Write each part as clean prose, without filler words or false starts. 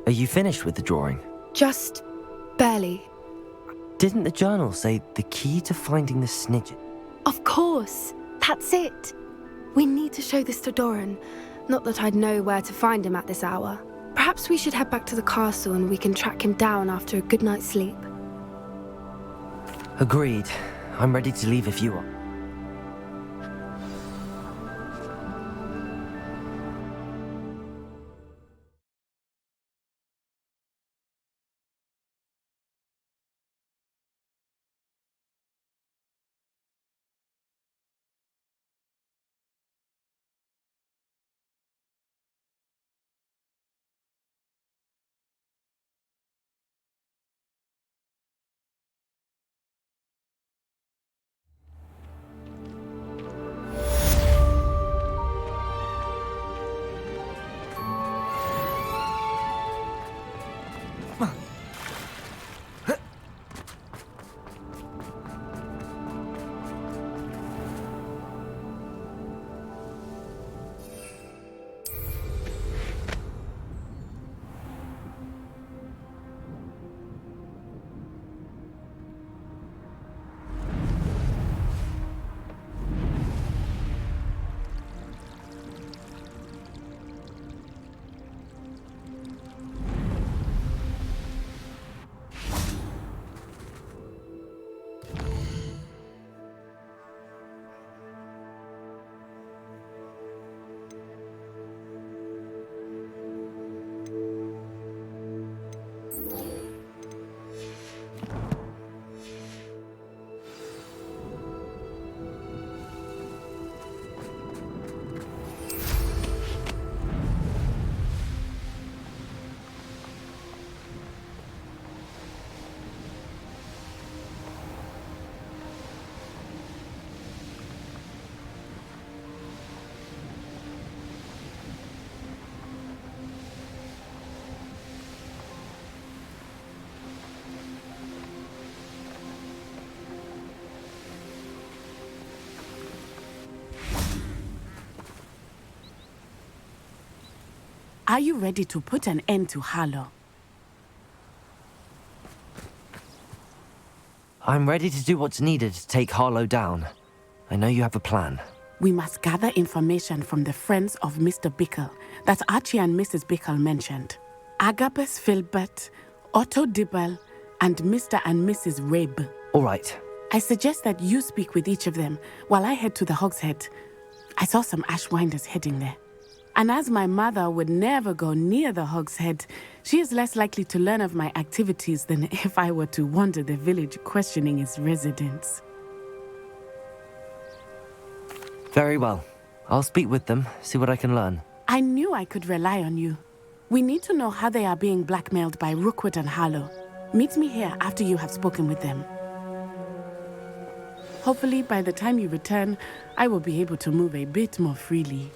Are you finished with the drawing? Just barely. Didn't the journal say the key to finding the snidget? Of course. That's it. We need to show this to Doran. Not that I'd know where to find him at this hour. Perhaps we should head back to the castle and we can track him down after a good night's sleep. Agreed. I'm ready to leave if you are. Are you ready to put an end to Harlow? I'm ready to do what's needed to take Harlow down. I know you have a plan. We must gather information from the friends of Mr. Bickle that Archie and Mrs. Bickle mentioned. Agabus Filbert, Otto Dibble, and Mr. and Mrs. Rabe. All right. I suggest that you speak with each of them while I head to the Hogshead. I saw some Ashwinders heading there. And as my mother would never go near the Hogshead, she is less likely to learn of my activities than if I were to wander the village questioning its residents. Very well. I'll speak with them, see what I can learn. I knew I could rely on you. We need to know how they are being blackmailed by Rookwood and Harlow. Meet me here after you have spoken with them. Hopefully, by the time you return, I will be able to move a bit more freely.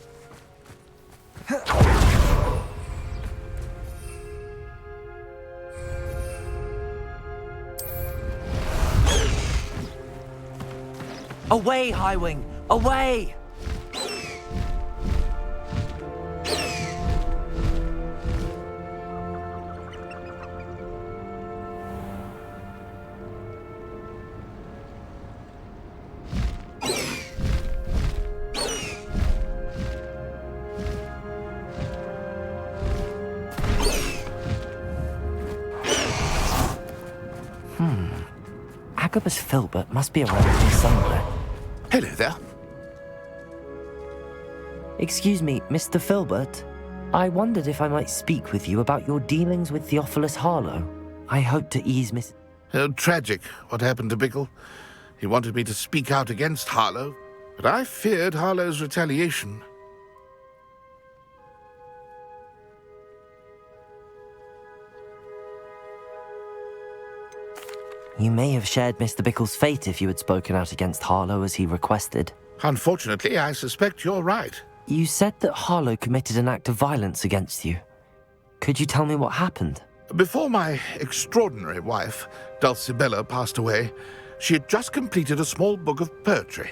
Away, Highwing! Away! Agabus Filbert must be around here somewhere. Hello there. Excuse me, Mr. Filbert. I wondered if I might speak with you about your dealings with Theophilus Harlow. I hope to ease Miss... Tragic, what happened to Bickle. He wanted me to speak out against Harlow, but I feared Harlow's retaliation. You may have shared Mr. Bickle's fate if you had spoken out against Harlow as he requested. Unfortunately, I suspect you're right. You said that Harlow committed an act of violence against you. Could you tell me what happened? Before my extraordinary wife, Dulcibella, passed away, she had just completed a small book of poetry.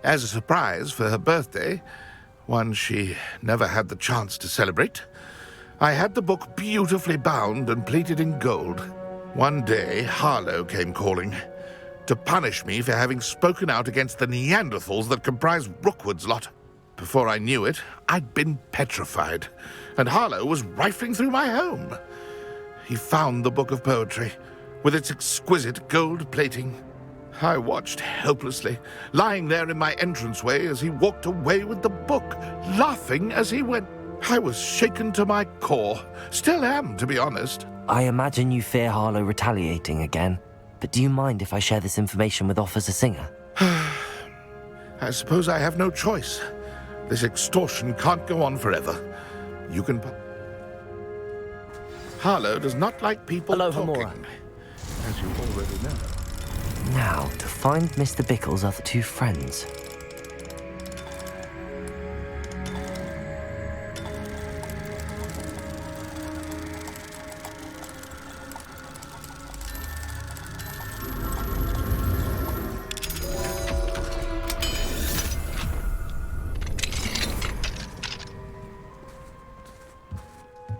As a surprise for her birthday, one she never had the chance to celebrate, I had the book beautifully bound and plated in gold. One day, Harlow came calling to punish me for having spoken out against the Neanderthals that comprise Rookwood's lot. Before I knew it, I'd been petrified, and Harlow was rifling through my home. He found the book of poetry, with its exquisite gold plating. I watched helplessly, lying there in my entranceway as he walked away with the book, laughing as he went. I was shaken to my core. Still am, to be honest. I imagine you fear Harlow retaliating again, but do you mind if I share this information with Officer Singer? I suppose I have no choice. This extortion can't go on forever. You can... Harlow does not like people Hello, talking, Homura. as you already know. Now, to find Mr. Bickle's other two friends.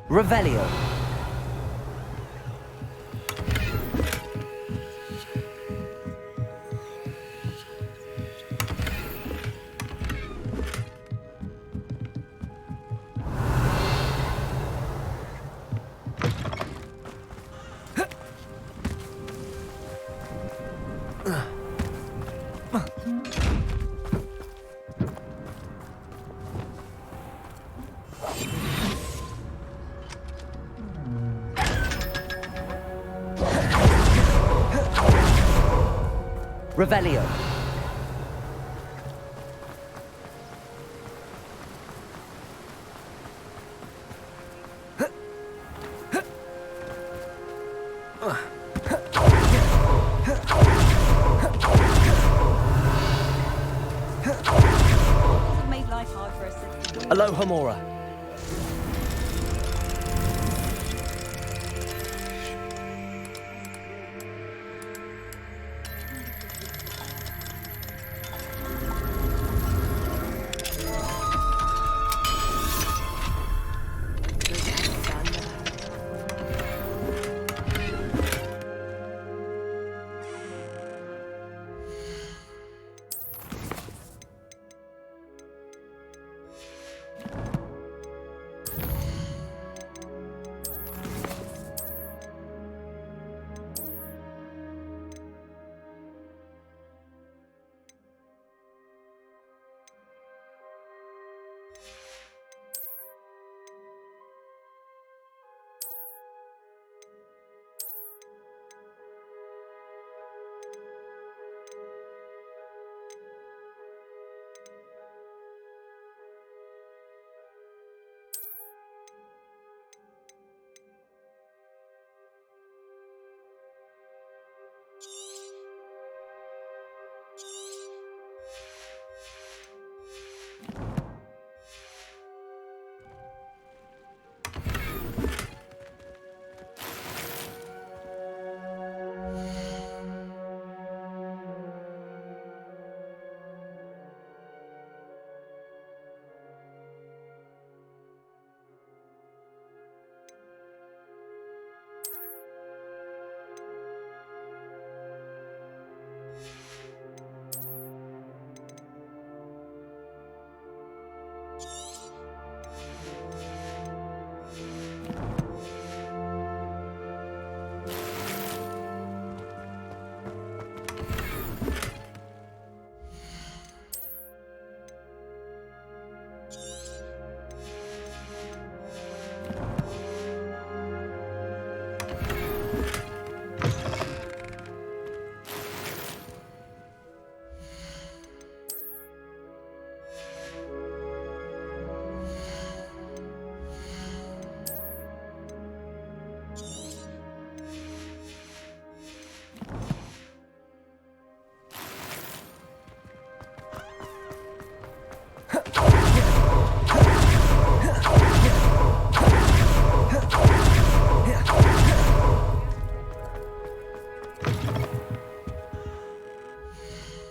Revelio. Revelio. Made life hard for us. Hello, Homura.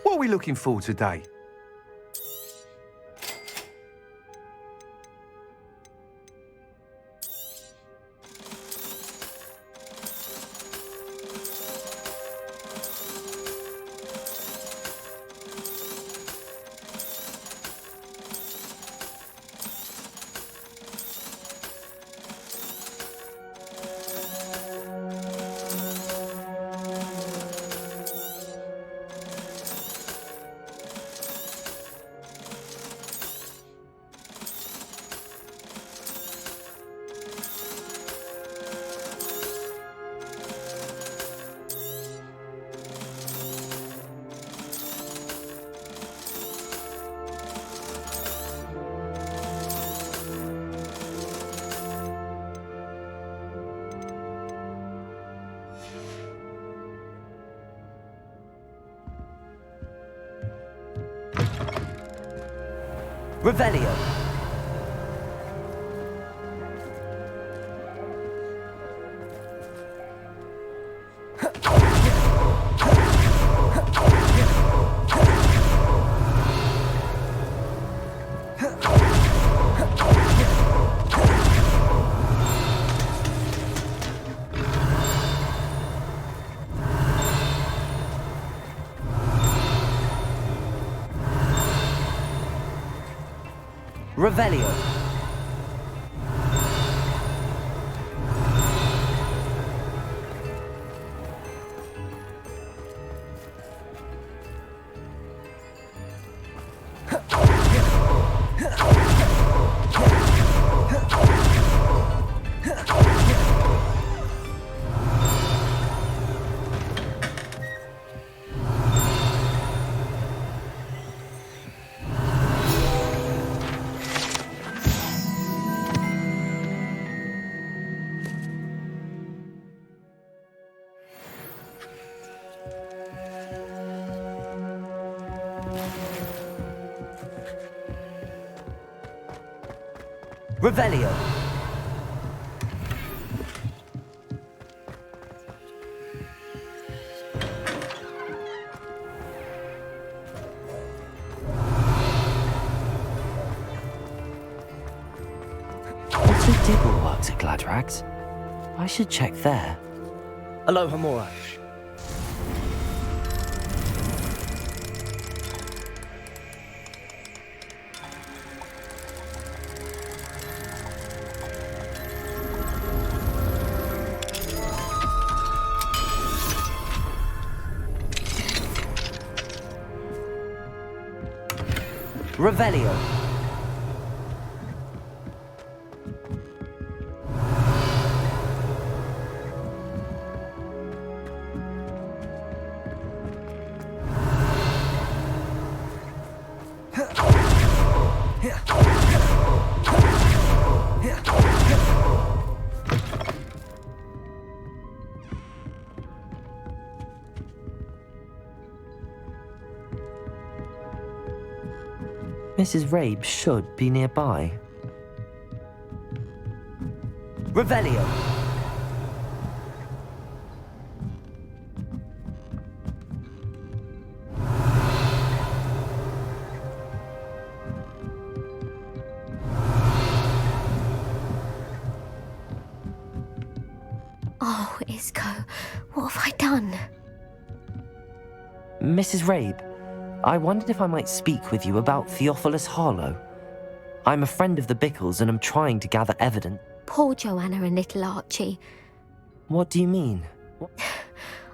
What are we looking for today? Revelio. Revelio. Revelio. Otto Dibble works at Gladrags. I should check there. Aloha Mora. Revelio. Mrs. Rabe should be nearby. Revelio. Oh, Isco, what have I done? Mrs. Rabe, I wondered if I might speak with you about Theophilus Harlow. I'm a friend of the Bickles and I'm trying to gather evidence. Poor Joanna and little Archie. What do you mean?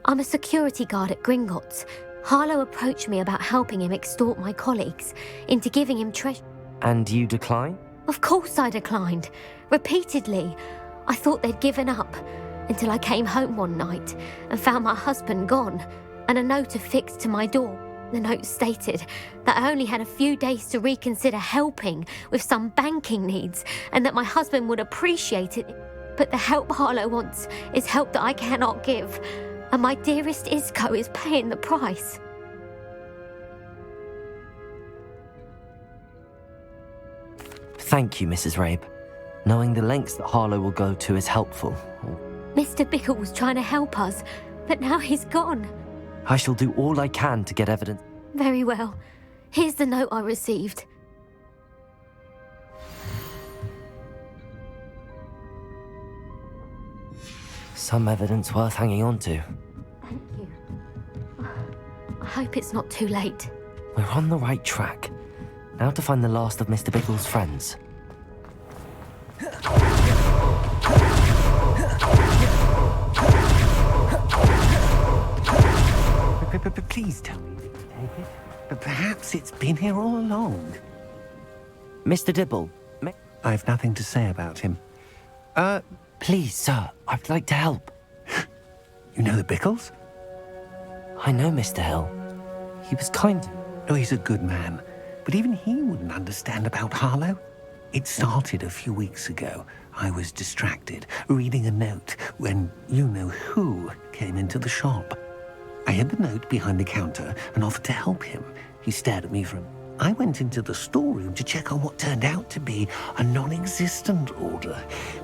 I'm a security guard at Gringotts. Harlow approached me about helping him extort my colleagues into giving him treasure. And you decline? Of course I declined. Repeatedly. I thought they'd given up until I came home one night and found my husband gone and a note affixed to my door. The note stated that I only had a few days to reconsider helping with some banking needs and that my husband would appreciate it. But the help Harlow wants is help that I cannot give, and my dearest Isco is paying the price. Thank you, Mrs. Rabe. Knowing the lengths that Harlow will go to is helpful. Mr. Bickle was trying to help us, but now he's gone. I shall do all I can to get evidence. Very well. Here's the note I received. Some evidence worth hanging on to. Thank you. I hope it's not too late. We're on the right track. Now to find the last of Mr. Bickle's friends. Please tell me, David. But perhaps it's been here all along. Mr. Dibble, I've nothing to say about him. please, sir, I'd like to help. You know the Bickles? I know Mr. Hill. He was kind. Oh, he's a good man. But even he wouldn't understand about Harlow. It started a few weeks ago. I was distracted, reading a note, when you-know-who came into the shop. I hid the note behind the counter and offered to help him. He stared at me for I went into the storeroom to check on what turned out to be a non-existent order.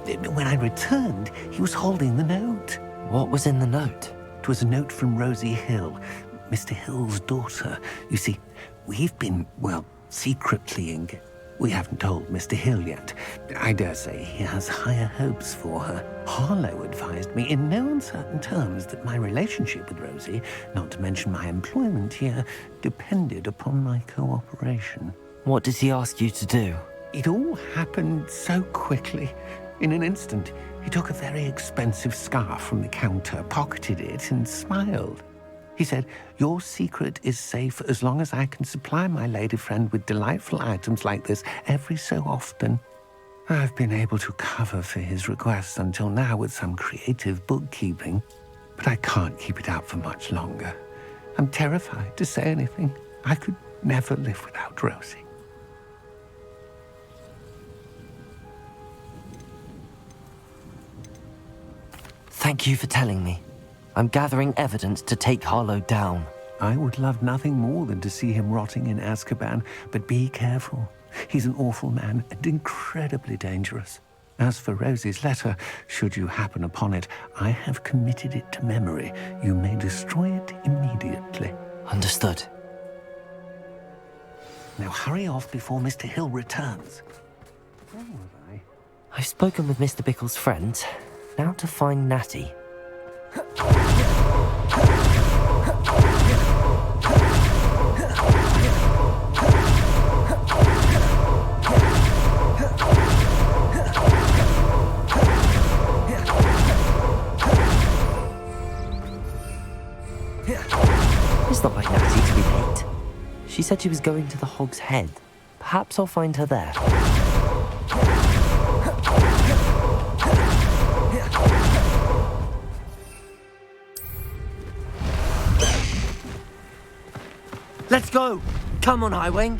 When I returned, he was holding the note. What was in the note? It was a note from Rosie Hill, Mr. Hill's daughter. You see, we've been, well, secretly We haven't told Mr. Hill yet. I dare say he has higher hopes for her. Harlow advised me in no uncertain terms that my relationship with Rosie, not to mention my employment here, depended upon my cooperation. What did he ask you to do? It all happened so quickly. In an instant, he took a very expensive scarf from the counter, pocketed it, and smiled. He said, "Your secret is safe as long as I can supply my lady friend with delightful items like this every so often." I've been able to cover for his requests until now with some creative bookkeeping, but I can't keep it up for much longer. I'm terrified to say anything. I could never live without Rosie. Thank you for telling me. I'm gathering evidence to take Harlow down. I would love nothing more than to see him rotting in Azkaban, but be careful. He's an awful man and incredibly dangerous. As for Rosie's letter, should you happen upon it, I have committed it to memory. You may destroy it immediately. Understood. Now hurry off before Mr. Hill returns. Where was I? I've spoken with Mr. Bickle's friends. Now to find Natty. It's not like Natty to be late. She said she was going to the Hog's Head. Perhaps I'll find her there. Let's go! Come on, Highwing!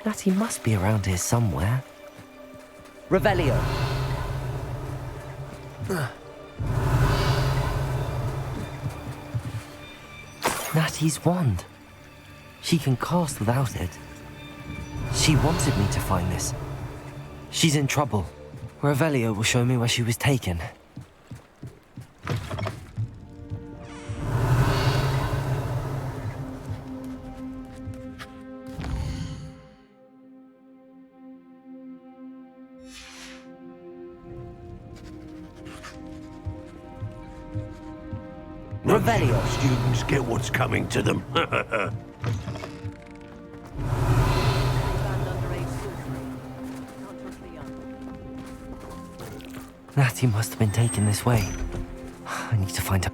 Natty must be around here somewhere. Revelio! Natty's wand. She can cast without it. She wanted me to find this. She's in trouble. Revelio will show me where she was taken. Revelio! Students get what's coming to them. Natty must have been taken this way. I need to find her.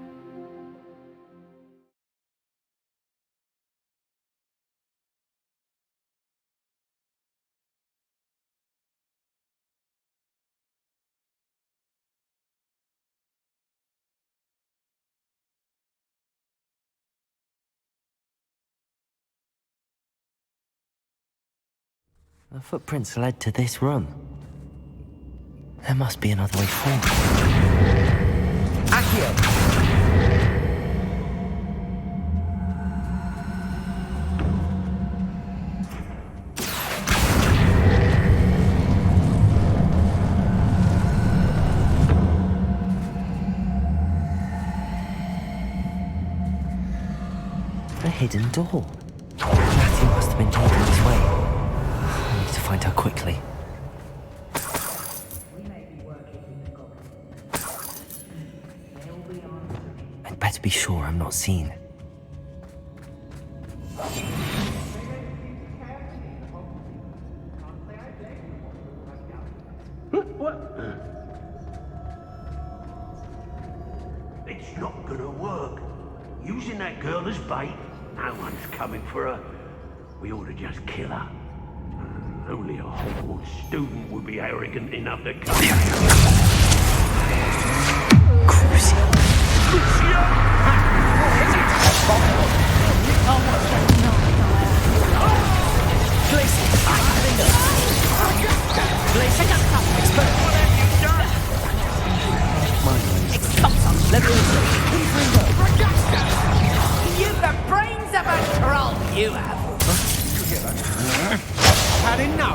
The footprints led to this room. There must be another way forward. Accio! A hidden door. Natty must have been taken this way. I need to find her quickly. I'd better be sure I'm not seen. It's not gonna work. Using that girl as bait, no one's coming for her. We ought to just kill her. Only a Hogwarts student would be arrogant enough to come here. You've the brains of a troll, you have. Had enough?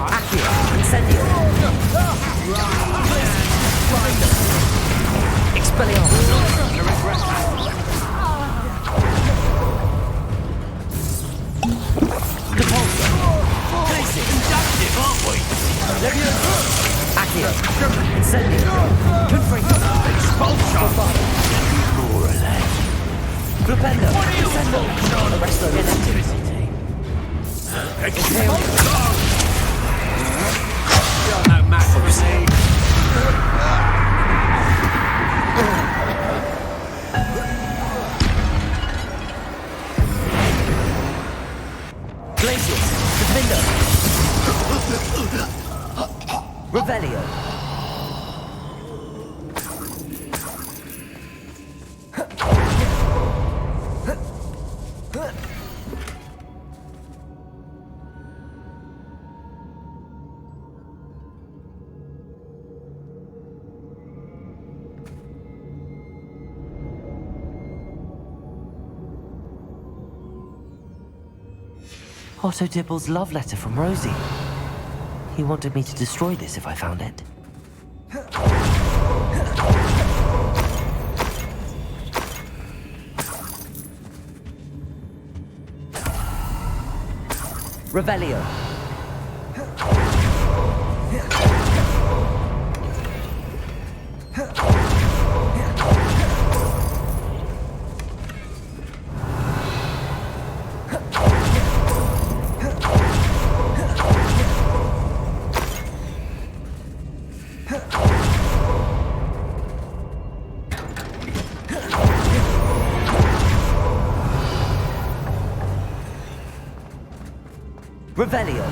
Otto Dibble's love letter from Rosie. He wanted me to destroy this if I found it. Revelio. Revelio.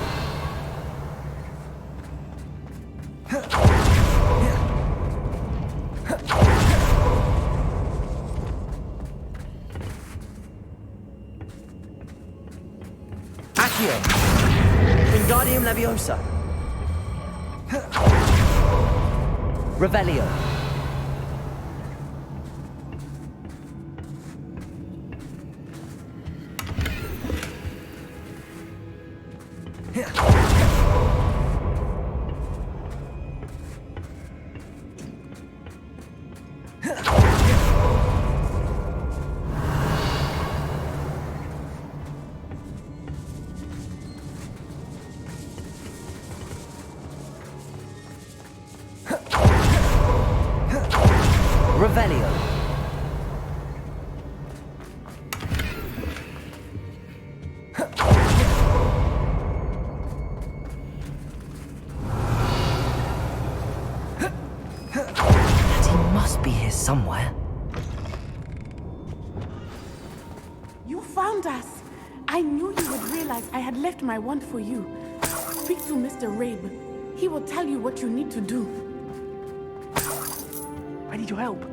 Accio. Wingardium Leviosa. Revelio. Revelio. He must be here somewhere. You found us. I knew you would realize I had left my wand for you. Speak to Mr. Rabe. He will tell you what you need to do. I need your help.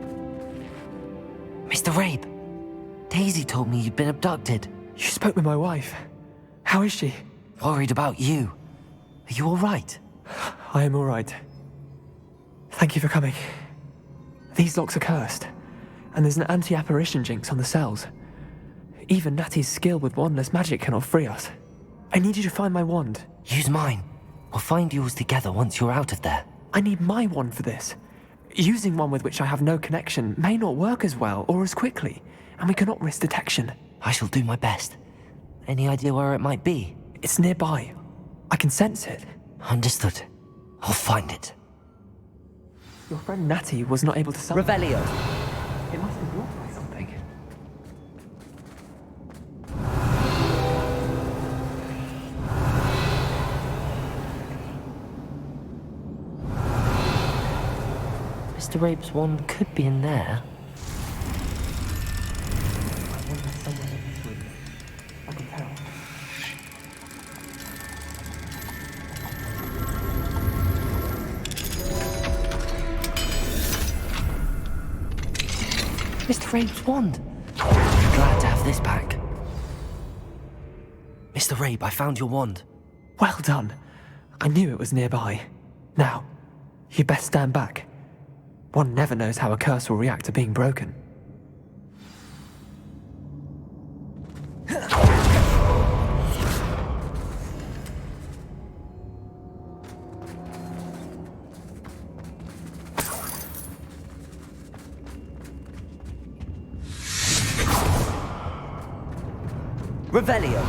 Mr. Rabe, Daisy told me you'd been abducted. You spoke with my wife. How is she? Worried about you. Are you all right? I am all right. Thank you for coming. These locks are cursed, and there's an anti-apparition jinx on the cells. Even Natty's skill with wandless magic cannot free us. I need you to find my wand. Use mine. We'll find yours together once you're out of there. I need my wand for this. Using one with which I have no connection may not work as well or as quickly, and we cannot risk detection. I shall do my best. Any idea where it might be? It's nearby. I can sense it. Understood. I'll find it. Your friend Natty was not able to summon... Revelio. It must be blocked by something. Mr. Rabe's wand could be in there. Mr. Rabe's wand. Glad to have this back. Mr. Rabe, I found your wand. Well done. I knew it was nearby. Now, you best stand back. One never knows how a curse will react to being broken. Revelio.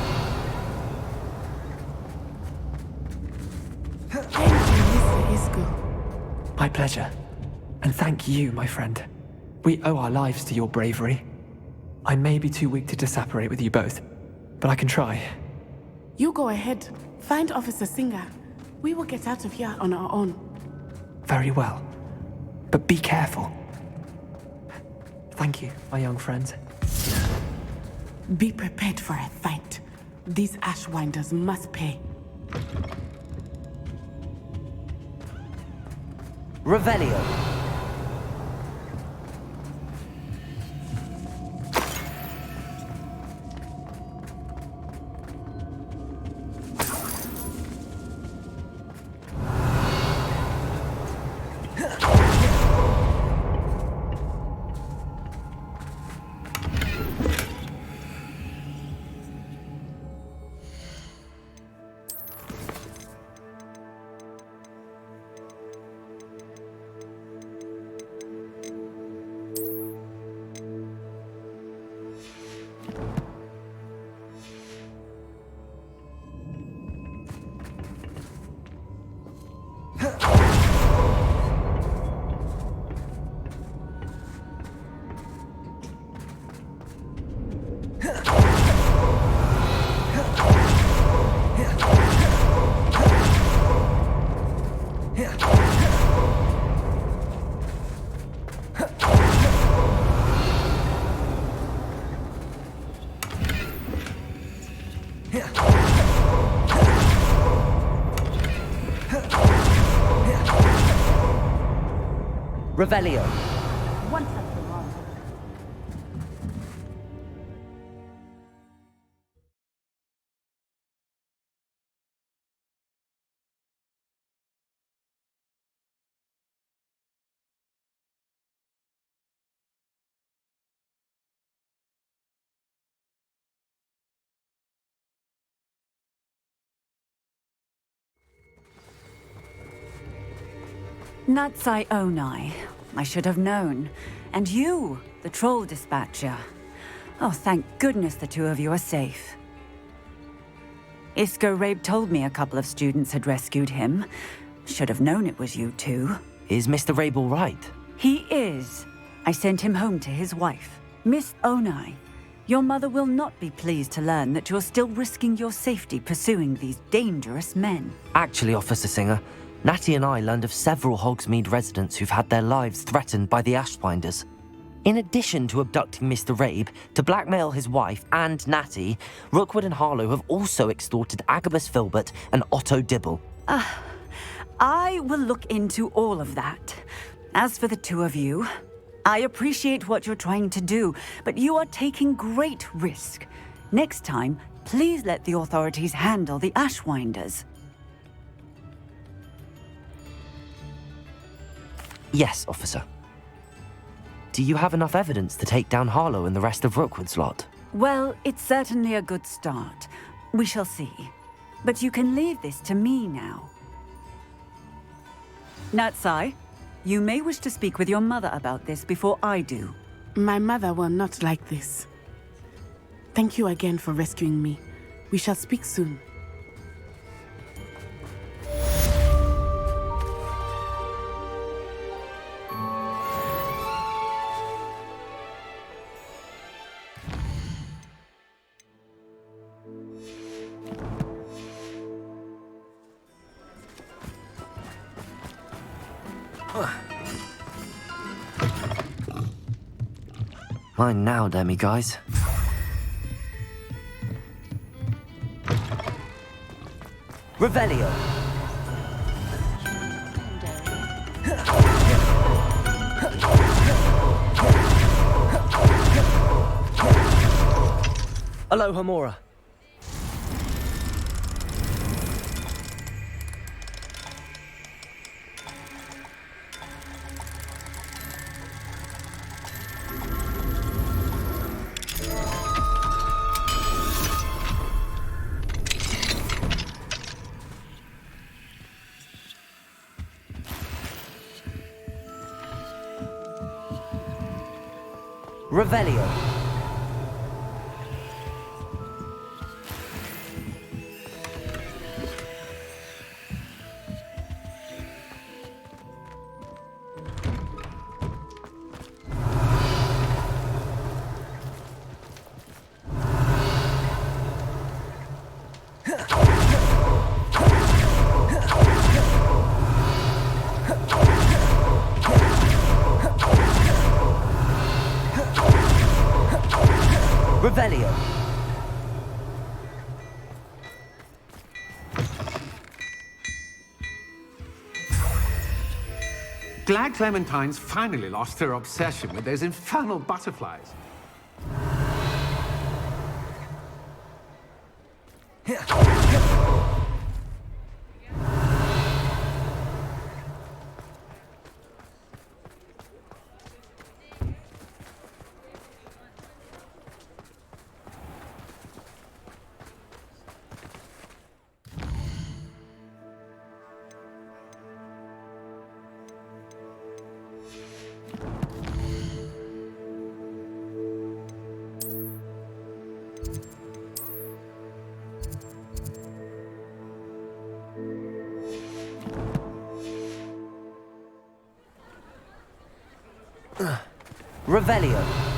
Thank you, Mr. Isco. My pleasure. And thank you, my friend. We owe our lives to your bravery. I may be too weak to disapparate with you both, but I can try. You go ahead. Find Officer Singer. We will get out of here on our own. Very well. But be careful. Thank you, my young friends. Be prepared for a fight. These Ashwinders must pay. Revelio. Revelio. Once after all. Natsai Onai. I should have known. And you, the troll dispatcher. Oh, thank goodness the two of you are safe. Isco Rabe told me a couple of students had rescued him. Should have known it was you two. Is Mr. Rabe all right? He is. I sent him home to his wife, Miss Onai. Your mother will not be pleased to learn that you're still risking your safety pursuing these dangerous men. Actually, Officer Singer, Natty and I learned of several Hogsmeade residents who've had their lives threatened by the Ashwinders. In addition to abducting Mr. Rabe to blackmail his wife and Natty, Rookwood and Harlow have also extorted Agabus Filbert and Otto Dibble. I will look into all of that. As for the two of you, I appreciate what you're trying to do, but you are taking great risk. Next time, please let the authorities handle the Ashwinders. Yes, officer. Do you have enough evidence to take down Harlow and the rest of Rookwood's lot? Well, it's certainly a good start. We shall see. But you can leave this to me now. Natsai, you may wish to speak with your mother about this before I do. My mother will not like this. Thank you again for rescuing me. We shall speak soon. Mine now, Demi guys. Revelio. Aloha Mora. Revelio. Revelio. Glad Clementine's finally lost her obsession with those infernal butterflies. Revelio.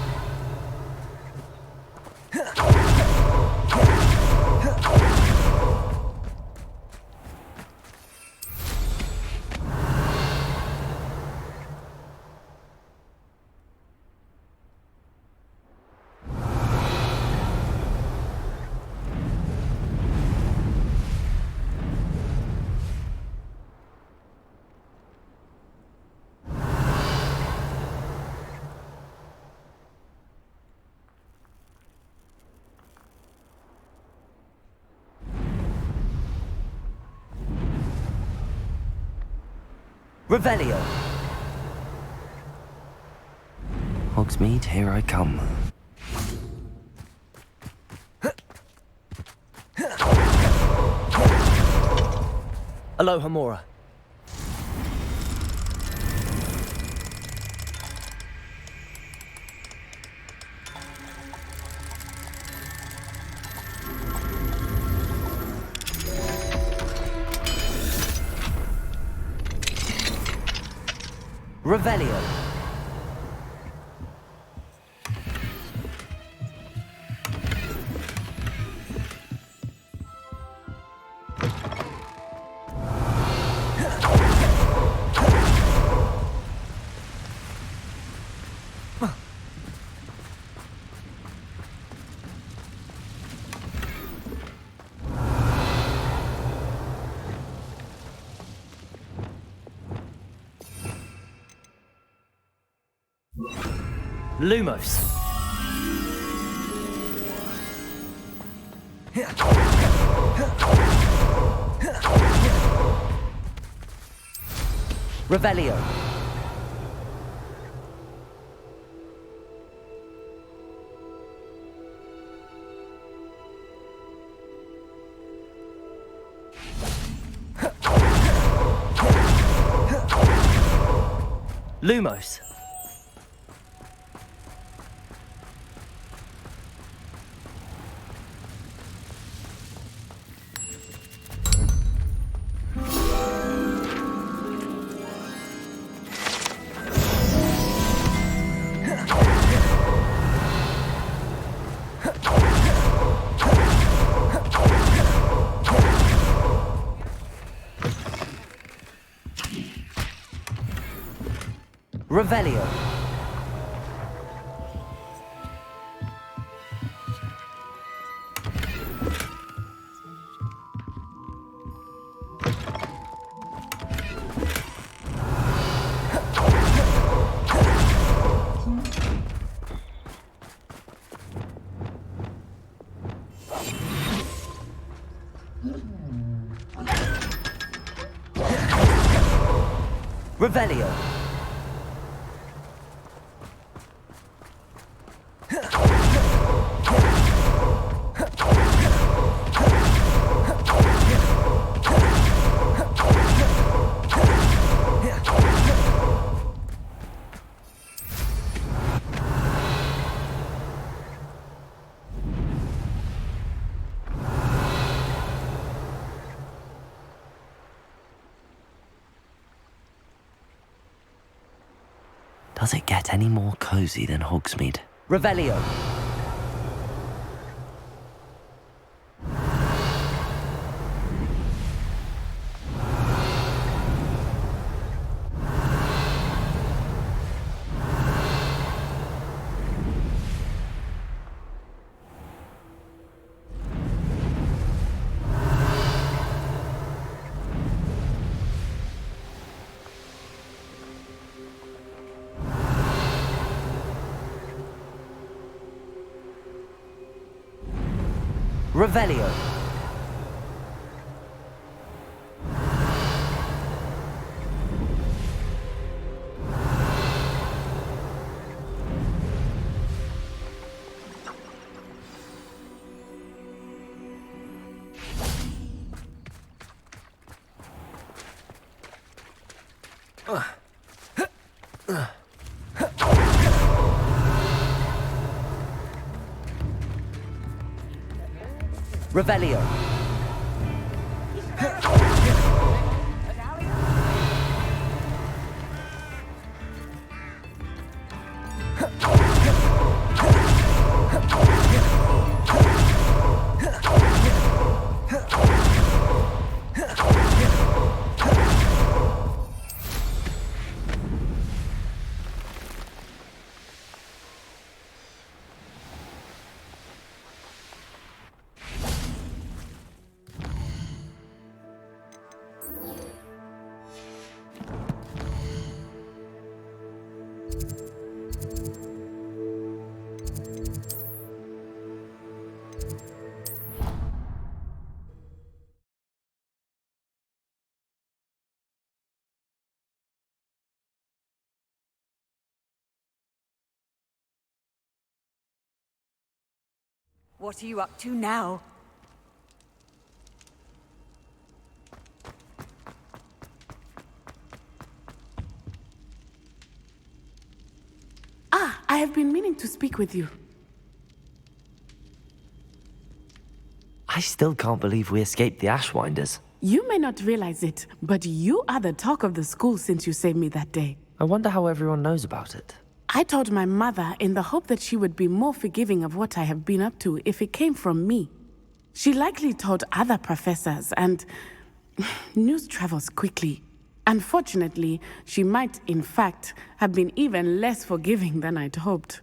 Revelio. Hogsmeade, here I come. Aloha Mora. Revelio. Lumos. Revelio. Lumos. Revelio. Revelio. Does it get any more cozy than Hogsmeade? Revelio. Revelio. Revelio. What are you up to now? Ah, I have been meaning to speak with you. I still can't believe we escaped the Ashwinders. You may not realize it, but you are the talk of the school since you saved me that day. I wonder how everyone knows about it. I told my mother in the hope that she would be more forgiving of what I have been up to if it came from me. She likely told other professors, and news travels quickly. Unfortunately, she might, in fact, have been even less forgiving than I'd hoped.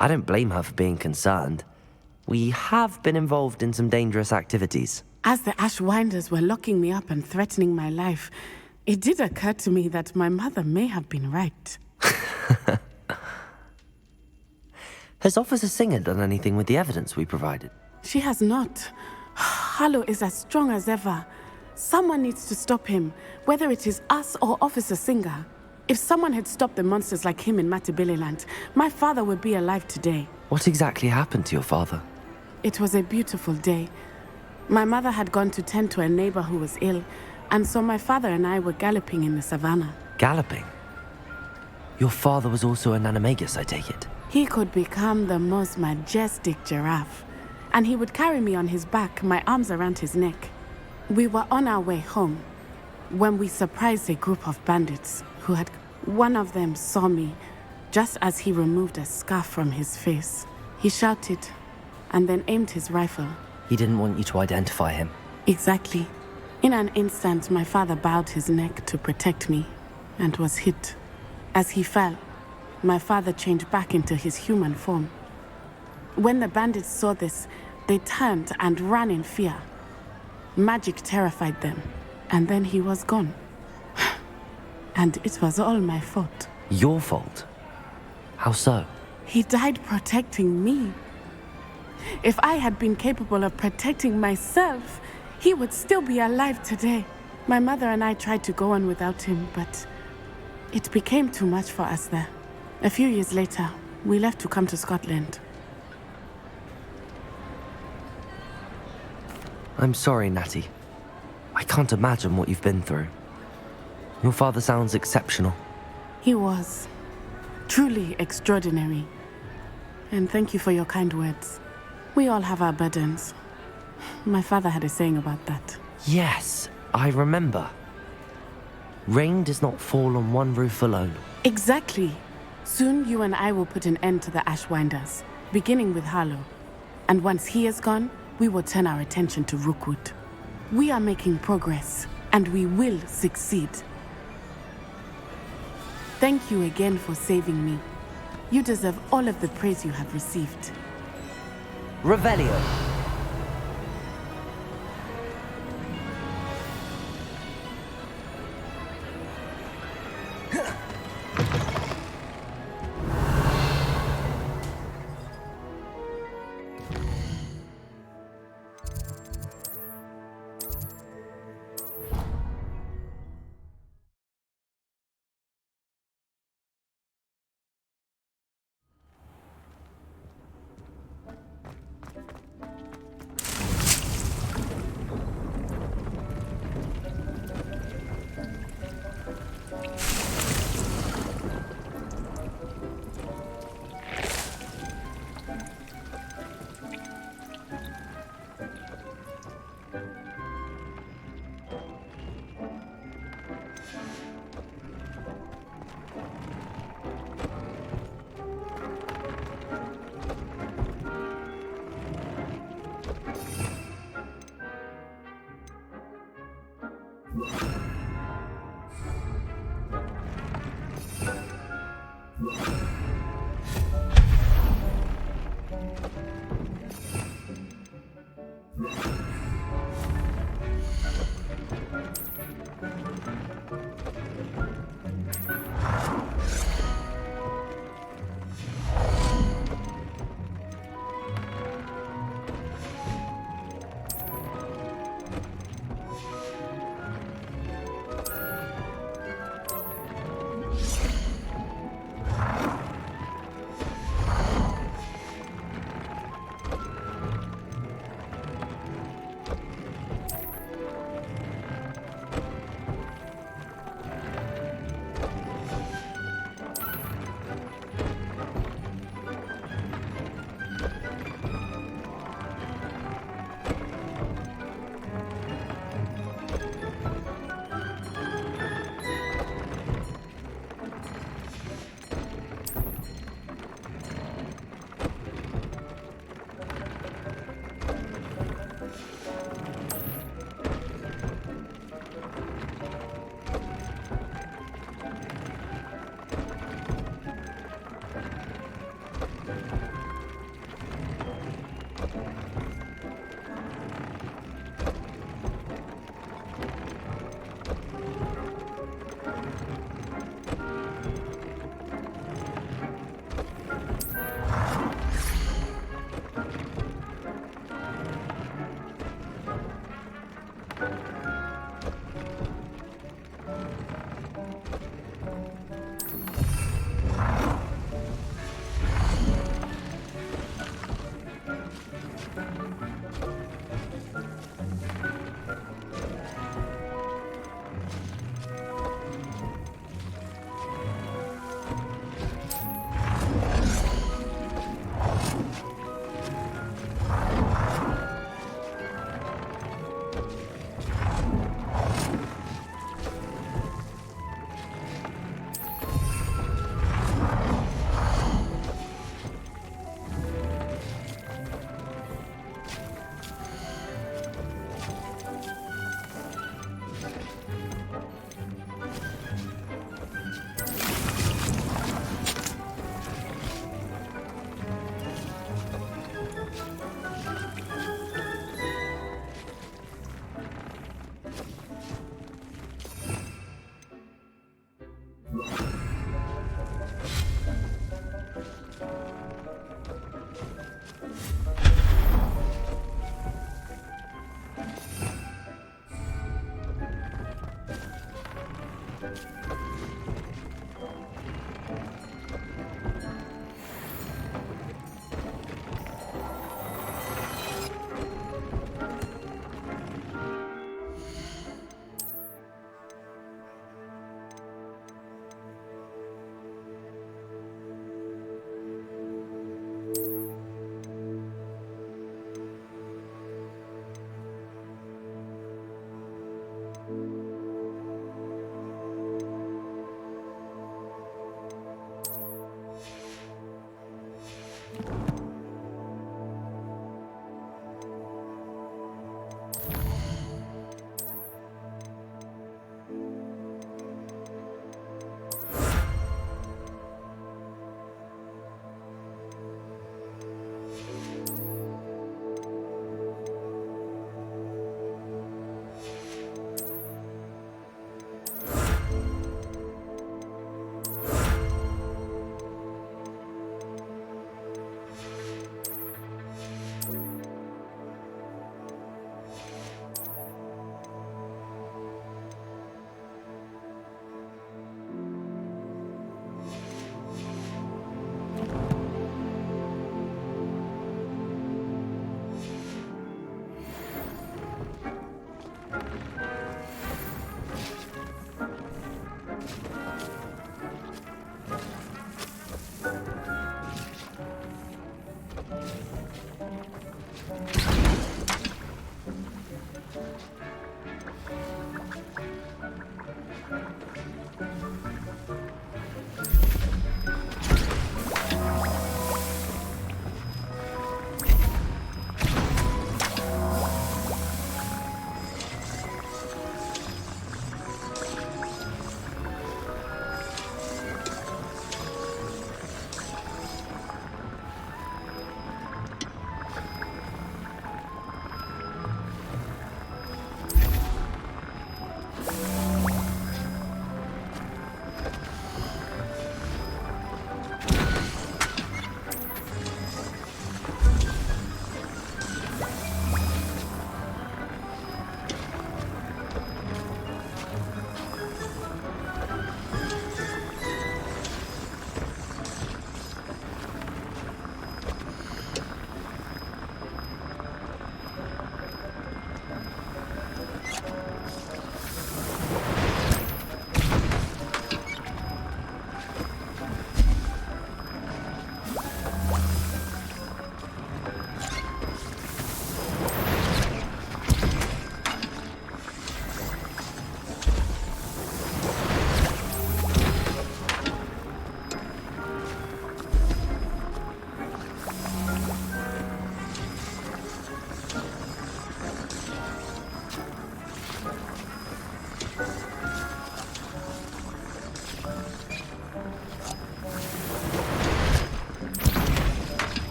I don't blame her for being concerned. We have been involved in some dangerous activities. As the Ashwinders were locking me up and threatening my life, it did occur to me that my mother may have been right. Has Officer Singer done anything with the evidence we provided? She has not. Harlow is as strong as ever. Someone needs to stop him, whether it is us or Officer Singer. If someone had stopped the monsters like him in Matabeleland, my father would be alive today. What exactly happened to your father? It was a beautiful day. My mother had gone to tend to a neighbor who was ill, and so my father and I were galloping in the savannah. Galloping? Your father was also an animagus, I take it? He could become the most majestic giraffe, and he would carry me on his back, my arms around his neck. We were on our way home when we surprised a group of bandits who had... One of them saw me just as he removed a scarf from his face. He shouted and then aimed his rifle. He didn't want you to identify him. Exactly. In an instant, my father bowed his neck to protect me and was hit. As he fell, my father changed back into his human form. When the bandits saw this, they turned and ran in fear. Magic terrified them, and then he was gone. And it was all my fault. Your fault? How so? He died protecting me. If I had been capable of protecting myself, he would still be alive today. My mother and I tried to go on without him, but it became too much for us there. A few years later, we left to come to Scotland. I'm sorry, Natty. I can't imagine what you've been through. Your father sounds exceptional. He was truly extraordinary. And thank you for your kind words. We all have our burdens. My father had a saying about that. Yes, I remember. Rain does not fall on one roof alone. Exactly. Soon you and I will put an end to the Ashwinders, beginning with Harlow. And once he is gone, we will turn our attention to Rookwood. We are making progress, and we will succeed. Thank you again for saving me. You deserve all of the praise you have received. Revelio.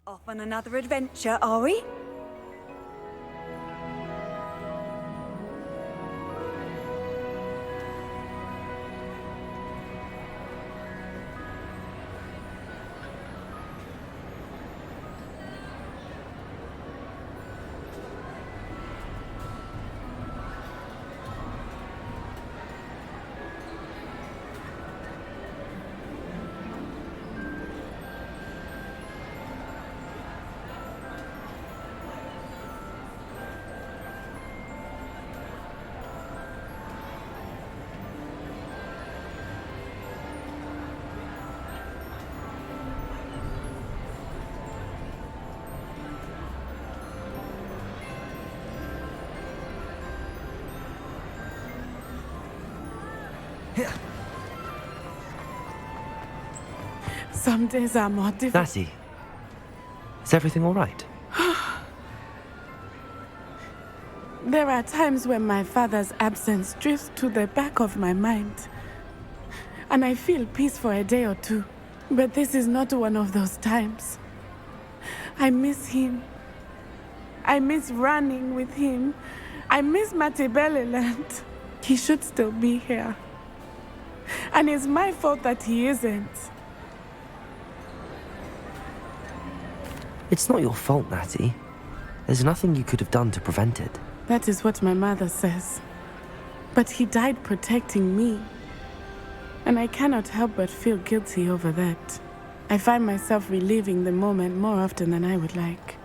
Off on another adventure, are we? Some days are more difficult. Natty, Is everything all right? There are times when my father's absence drifts to the back of my mind, and I feel peace for a day or two. But this is not one of those times. I miss him. I miss running with him. I miss Matebeleland. He should still be here. And it's my fault that he isn't. It's not your fault, Natty. There's nothing you could have done to prevent it. That is what my mother says. But he died protecting me. And I cannot help but feel guilty over that. I find myself reliving the moment more often than I would like.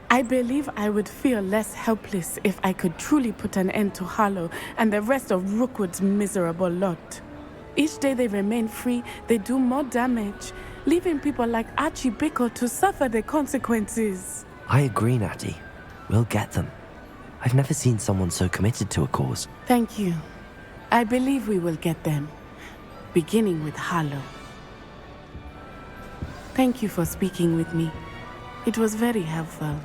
I believe I would feel less helpless if I could truly put an end to Harlow and the rest of Rookwood's miserable lot. Each day they remain free, they do more damage, leaving people like Archie Bickle to suffer the consequences. I agree, Natty. We'll get them. I've never seen someone so committed to a cause. Thank you. I believe we will get them, beginning with Harlow. Thank you for speaking with me. It was very helpful.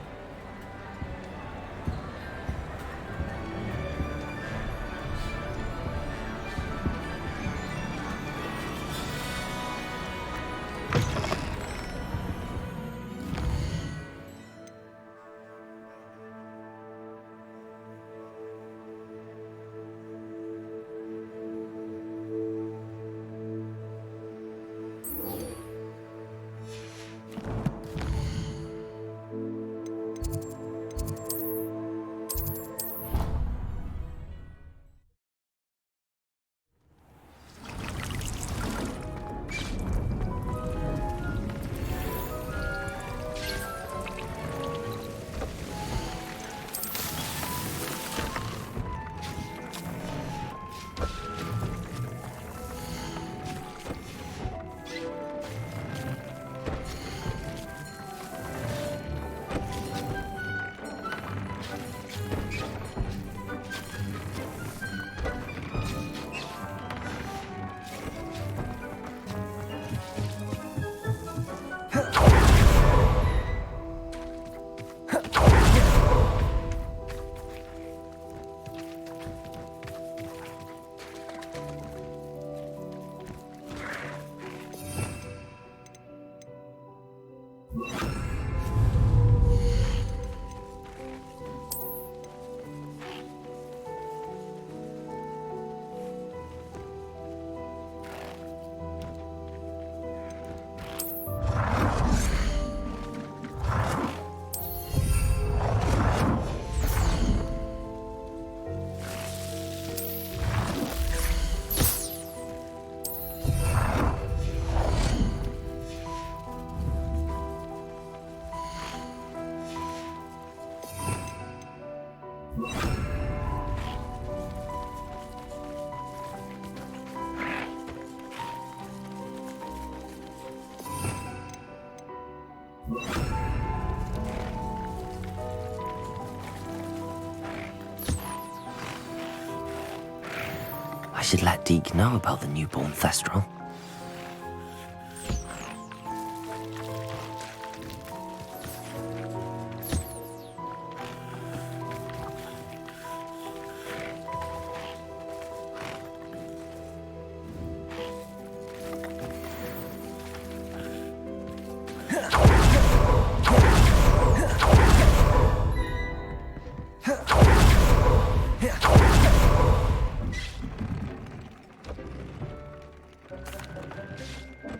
I should let Deke know about the newborn Thestral.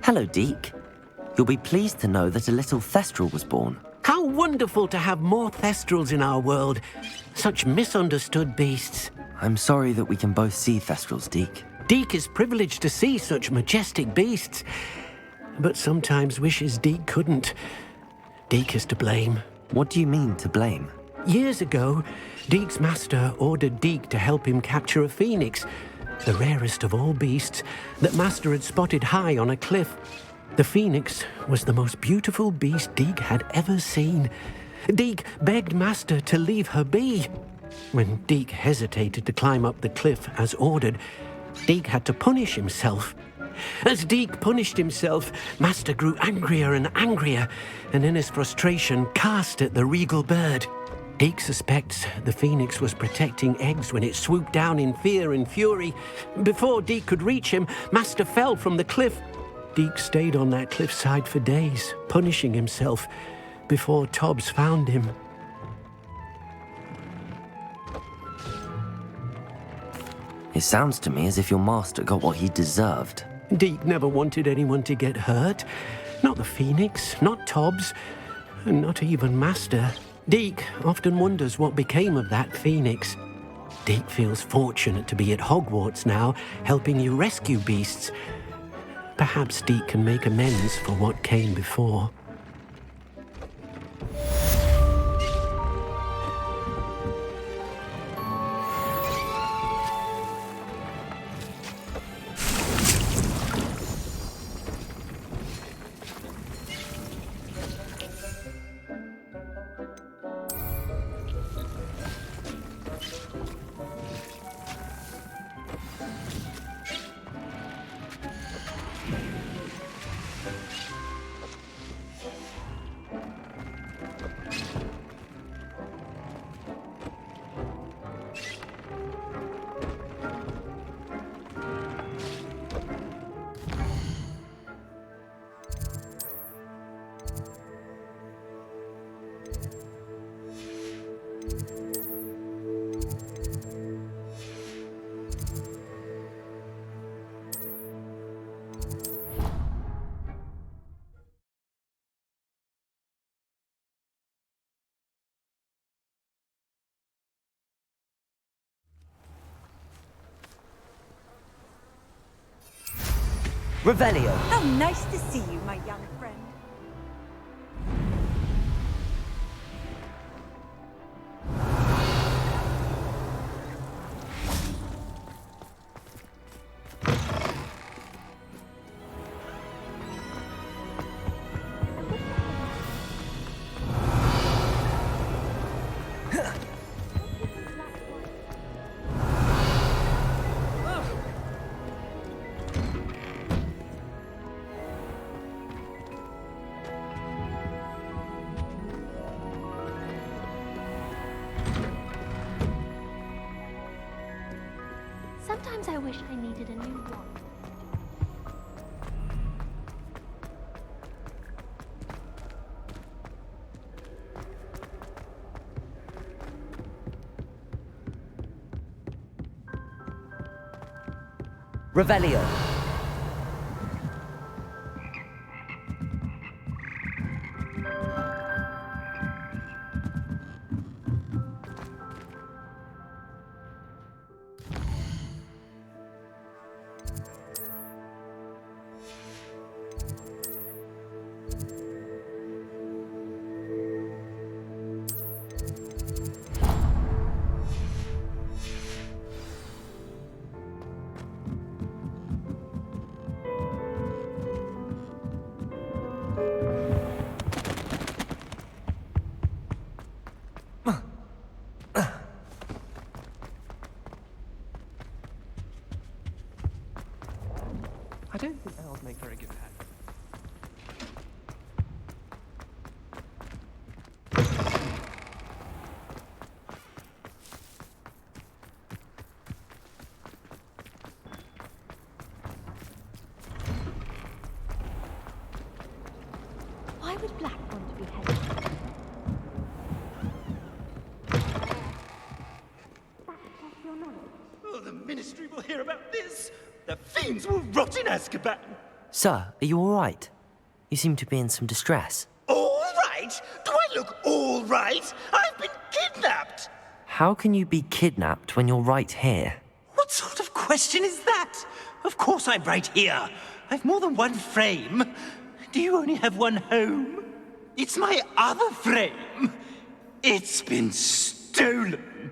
Hello, Deke. You'll be pleased to know that a little Thestral was born. How wonderful to have more Thestrals in our world. Such misunderstood beasts. I'm sorry that we can both see Thestrals, Deke. Deke is privileged to see such majestic beasts, but sometimes wishes Deke couldn't. Deke is to blame. What do you mean, to blame? Years ago, Deke's master ordered Deke to help him capture a phoenix, the rarest of all beasts, that Master had spotted high on a cliff. The phoenix was the most beautiful beast Deke had ever seen. Deke begged Master to leave her be. When Deke hesitated to climb up the cliff as ordered, Deke had to punish himself. As Deke punished himself, Master grew angrier and angrier, and in his frustration cast at the regal bird. Deke suspects the phoenix was protecting eggs when it swooped down in fear and fury. Before Deke could reach him, Master fell from the cliff. Deke stayed on that cliffside for days, punishing himself, before Tobbs found him. It sounds to me as if your master got what he deserved. Deke never wanted anyone to get hurt. Not the phoenix, not Tobbs, and not even Master. Deke often wonders what became of that phoenix. Deke feels fortunate to be at Hogwarts now, helping you rescue beasts. Perhaps Deke can make amends for what came before. Revelio! How nice to see you, my young friend. Sometimes I wish I needed a new one. Revelio! I don't think owls make very good pets. Why would Black want to be headed? Oh, the Ministry will hear about this. The fiends will rot in Azkaban. Sir, are you all right? You seem to be in some distress. All right? Do I look all right? I've been kidnapped. How can you be kidnapped when you're right here? What sort of question is that? Of course I'm right here. I've more than one frame. Do you only have one home? It's my other frame. It's been stolen.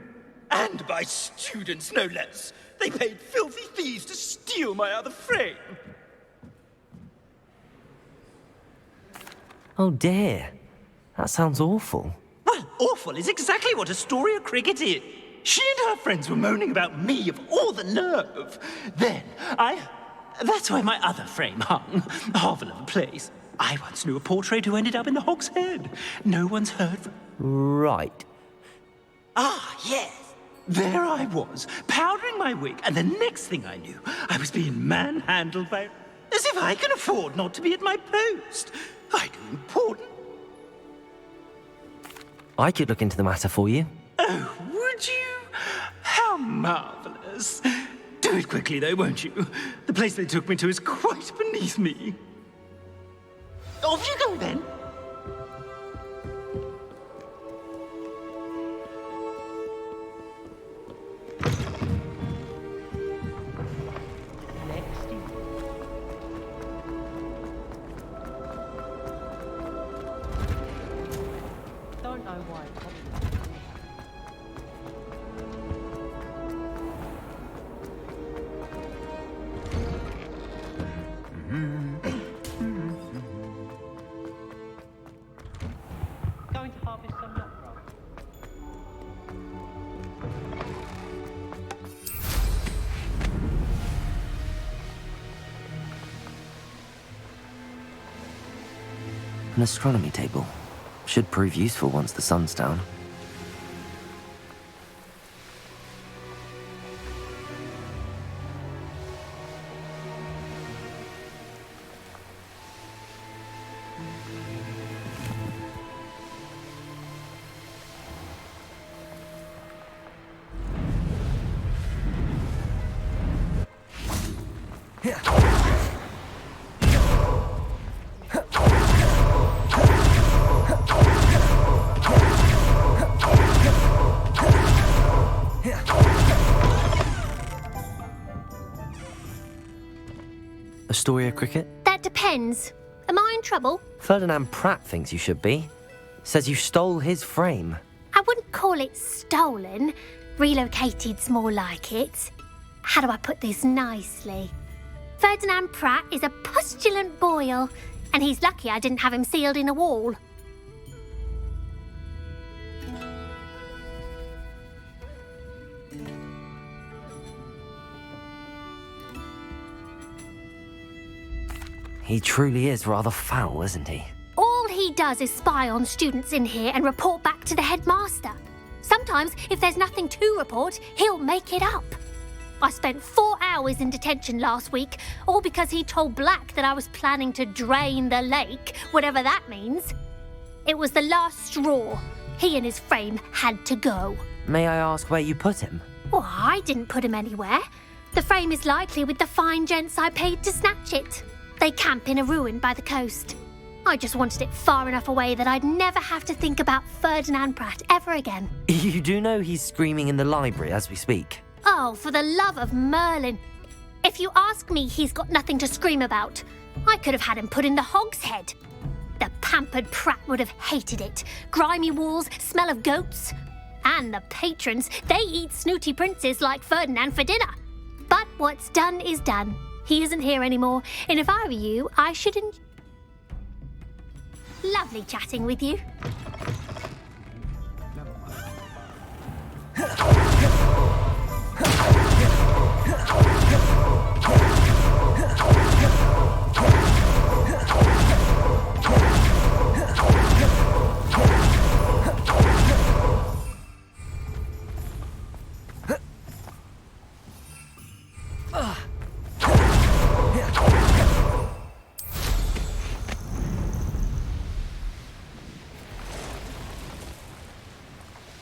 And by students, no less. They paid filthy thieves to steal my other frame. Oh dear. That sounds awful. Well, awful is exactly what Astoria Cricket is. She and her friends were moaning about me of all the nerve. Then I That's where my other frame hung. Hovel of a place. I once knew a portrait who ended up in the Hog's Head. No one's heard from... Right. Ah, yes. There I was, powdering my wig, and the next thing I knew, I was being manhandled by... As if I can afford not to be at my post. I do important... I could look into the matter for you. Oh, would you? How marvelous. Do it quickly, though, won't you? The place they took me to is quite beneath me. Off you go, then. Don't know why. Going to harvest some nut roll. An astronomy table. Should prove useful once the sun's down. Astoria cricket? That depends. Am I in trouble? Ferdinand Pratt thinks you should be. Says you stole his frame. I wouldn't call it stolen. Relocated's more like it. How do I put this nicely? Ferdinand Pratt is a postulant boil, and he's lucky I didn't have him sealed in a wall. He truly is rather foul, isn't he? All he does is spy on students in here and report back to the headmaster. Sometimes, if there's nothing to report, he'll make it up. I spent 4 hours in detention last week, all because he told Black that I was planning to drain the lake, whatever that means. It was the last straw. He and his frame had to go. May I ask where you put him? Well, I didn't put him anywhere. The frame is likely with the fine gents I paid to snatch it. They camp in a ruin by the coast. I just wanted it far enough away that I'd never have to think about Ferdinand Pratt ever again. You do know he's screaming in the library as we speak. Oh, for the love of Merlin. If you ask me, he's got nothing to scream about. I could have had him put in the Hog's Head. The pampered Pratt would have hated it. Grimy walls, smell of goats. And the patrons, they eat snooty princes like Ferdinand for dinner. But what's done is done. He isn't here anymore, and if I were you, I should Lovely chatting with you.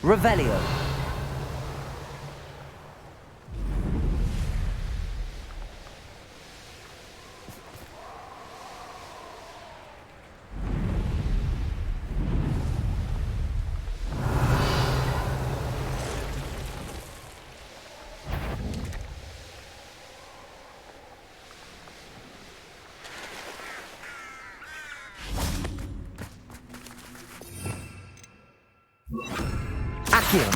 Revelio. Accio.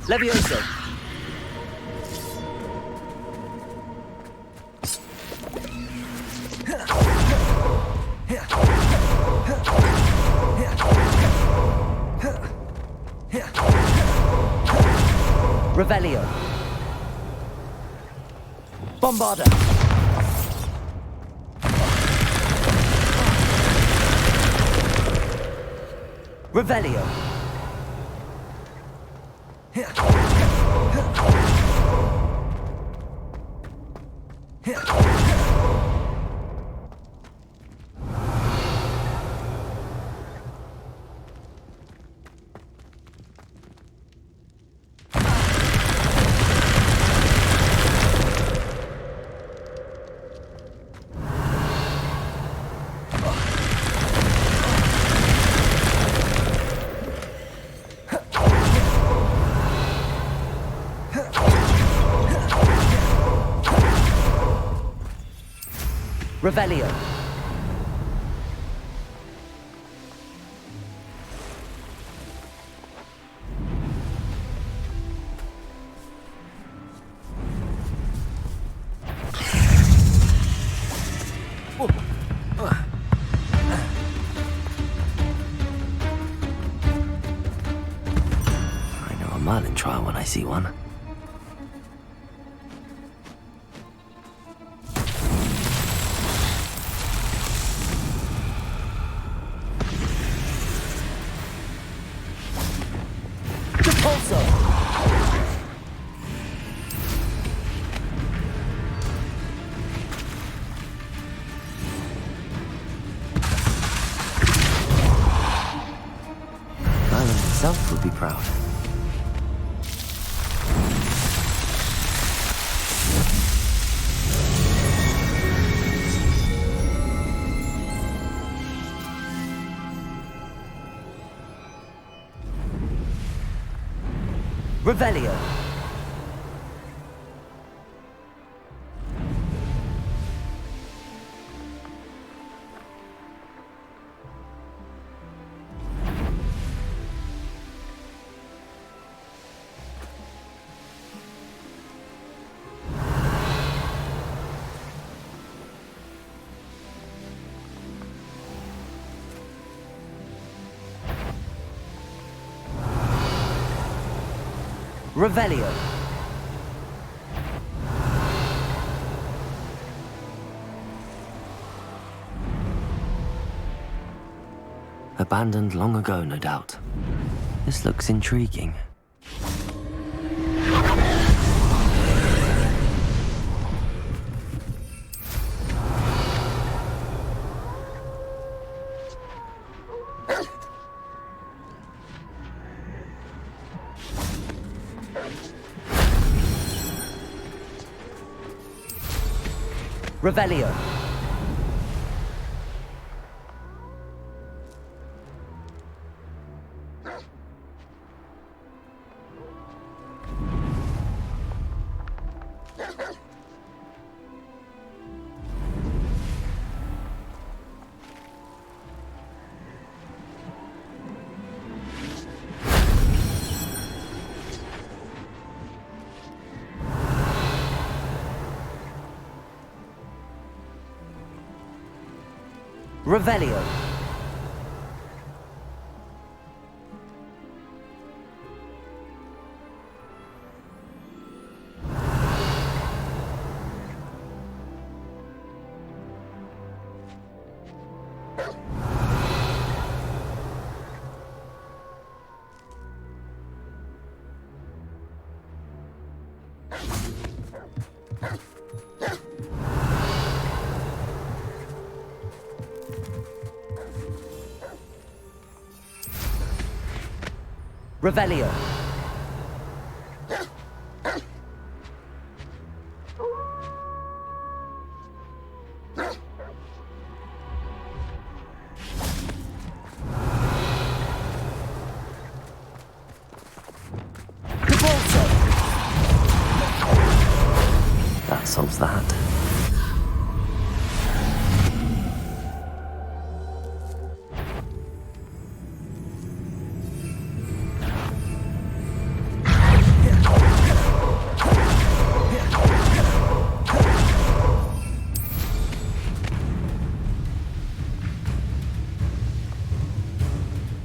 Levioso. Revelio. Bombarda. Revelio. Revelio. I know a Merlin trial when I see one. Merlin himself would be proud. Revelio. Revelio. Abandoned long ago, no doubt. This looks intriguing. Revelio. Revelio. Revelio. That solves that.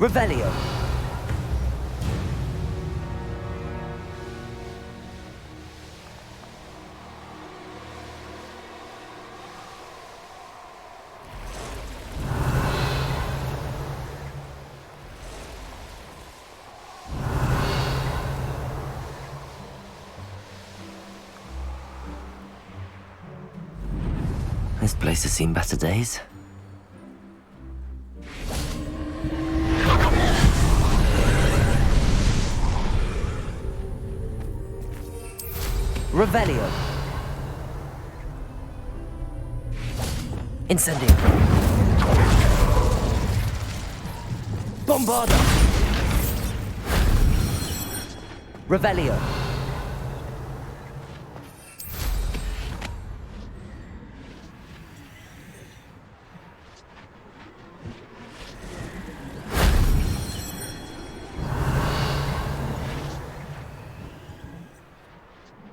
Revelio. This place has seen better days. Revelio. Incendio. Bombarda. Revelio.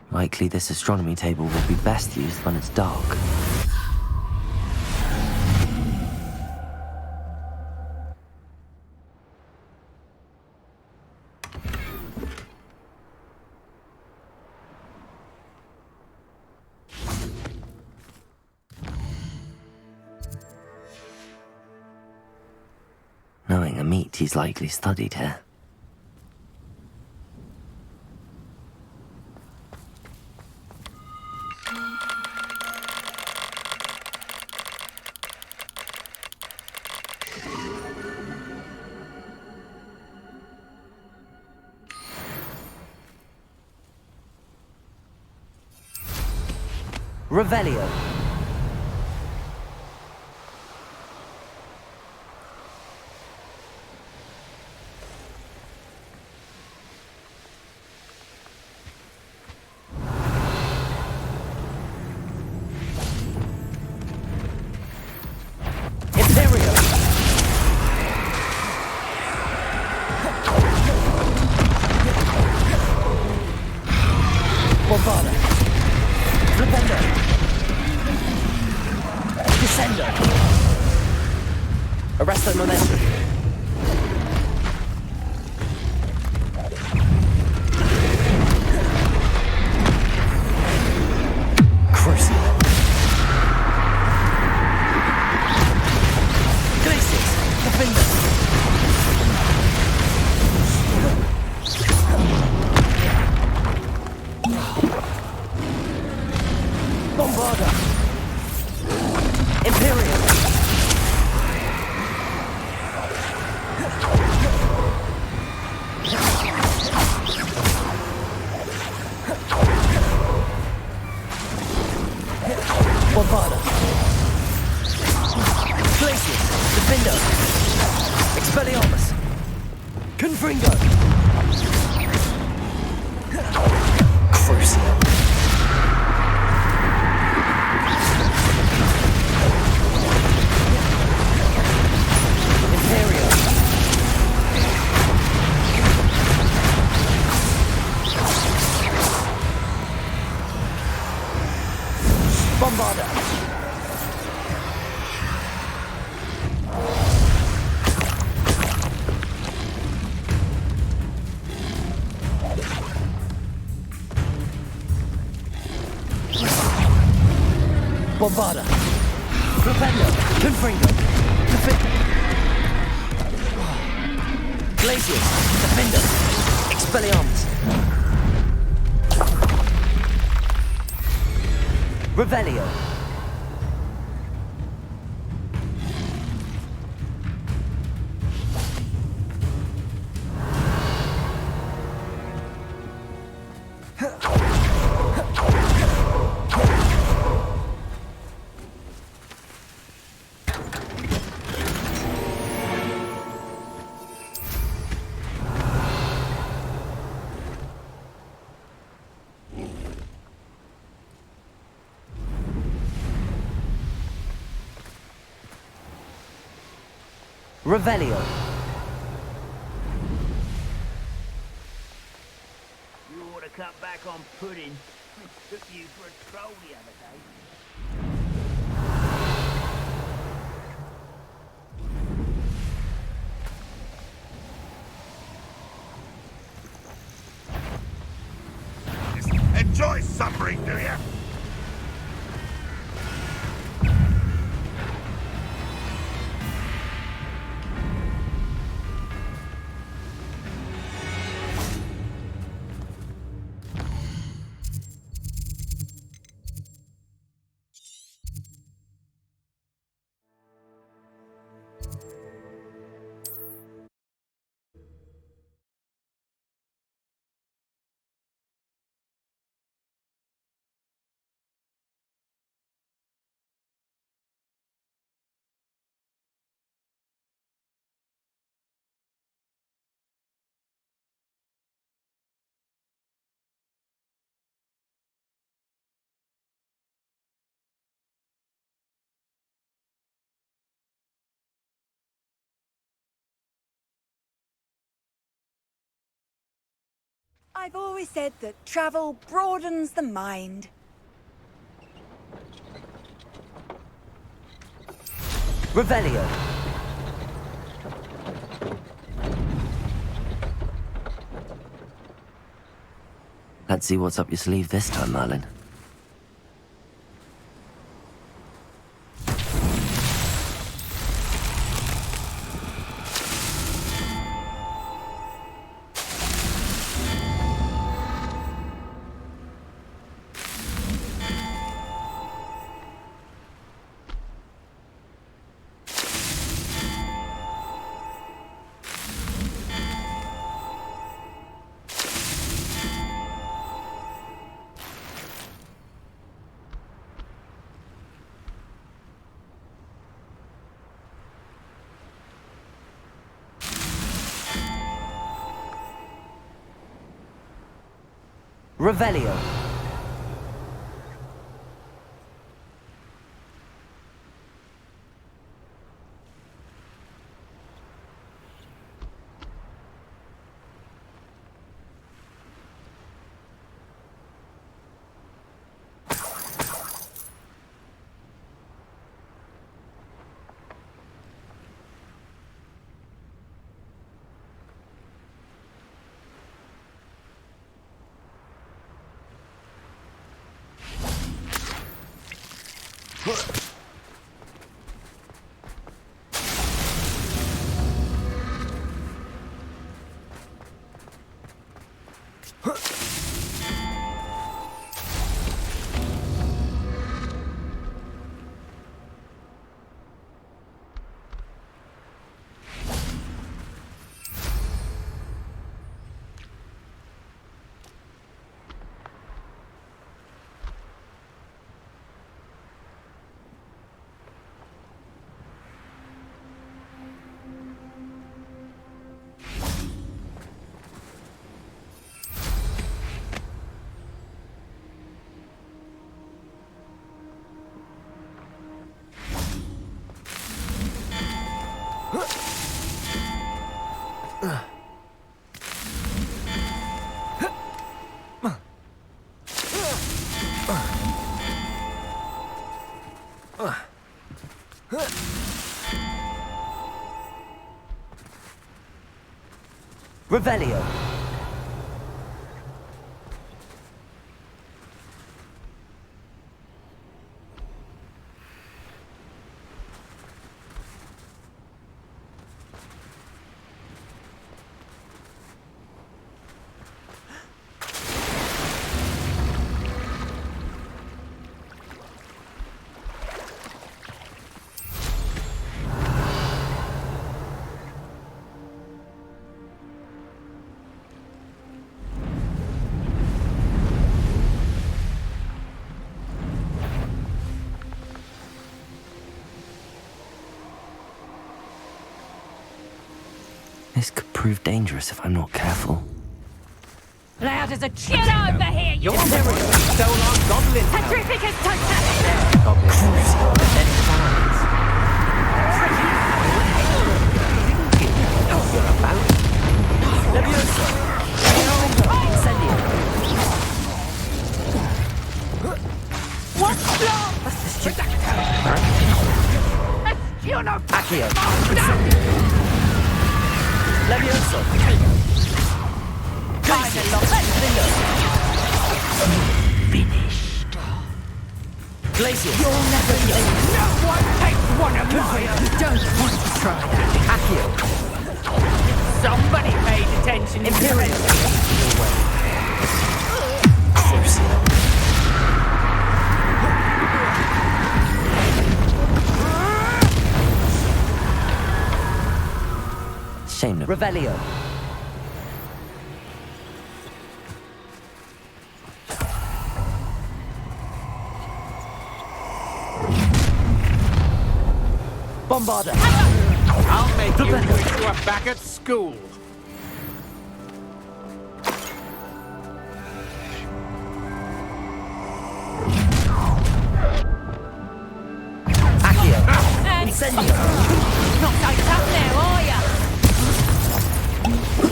Likely this astronomy table will be best used when it's dark. Knowing Amit, he's likely studied here. Revelio. Imperio. Bombarda. Flipendo. Descendo. Arresto momentum. Crucial. Glaciers. Defender. Bombarda. Imperial. Bombarda. Glaciers. Defender. Expelliarmus. Confringo. Crucial. Imperial. Bombarda. Bombarda. Flipendo. Confringo. Glaciers. Defender. Expelliarmus. Revelio. Revelio. You ought to cut back on pudding. Took you for a troll the other day. Enjoy suffering, do you? I've always said that travel broadens the mind. Revelio. Let's see what's up your sleeve this time, Merlin. Revelio. Revelio. This could prove dangerous if I'm not careful. Loud as a chicken. Get over here, you Your memory stole our goblin. Petrificus totem! Goblins. Then flies. You're about. Leviosa. Incendio. What's wrong? What's the stupid? Accio. Accio. Leviosa. Finished. Glacier. You'll never be. No one takes one of mine. You don't want to try that. Accio. Somebody paid attention. Imperial. Shame. Revelio. Bombarder. I'll make you wish you were back at school. Accio. Incendio. Not so tough now, are ya?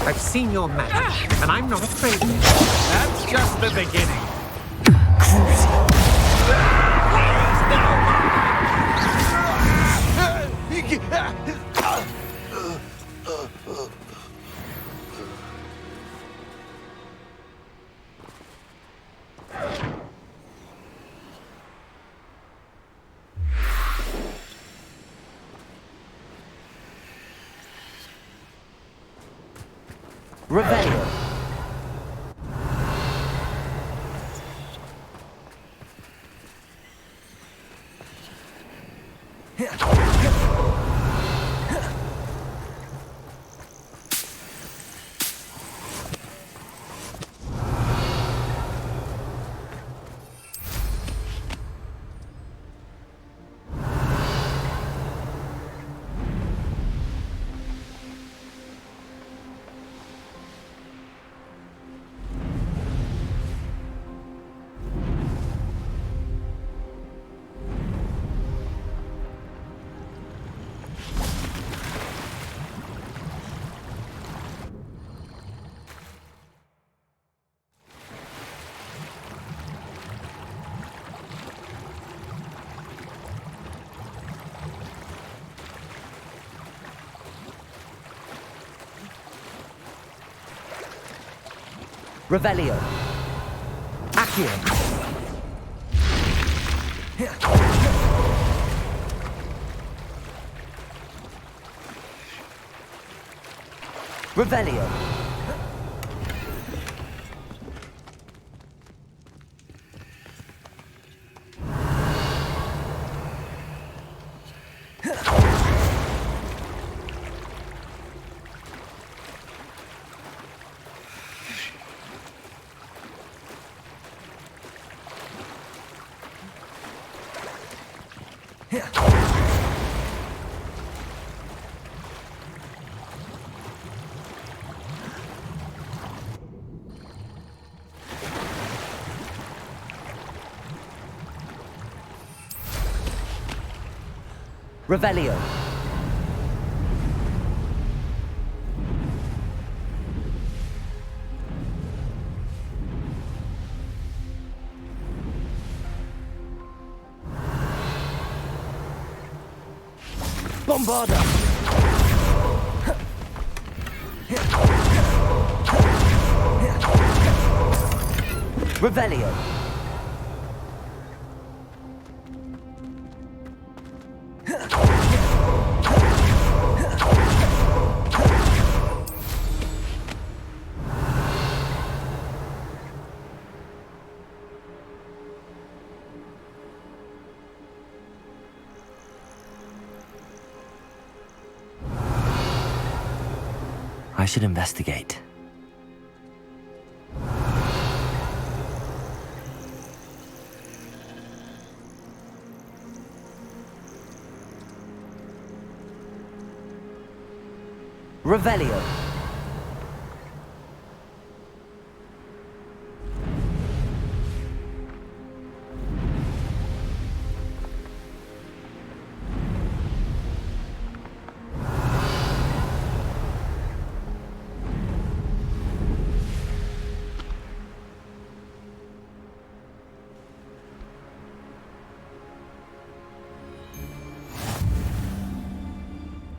I've seen your magic, and I'm not afraid of it. That's just the beginning. Revelio. Revelio. Accio. Revelio. Revelio. Bombarda. Revelio. I should investigate. Revelio.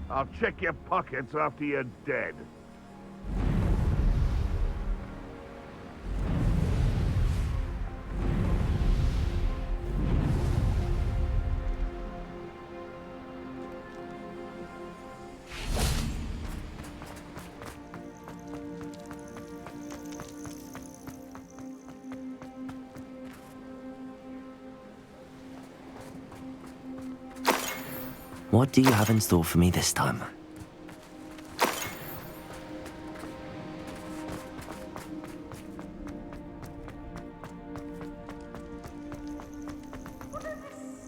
I'll check your pockets after you're dead. What do you have in store for me this time?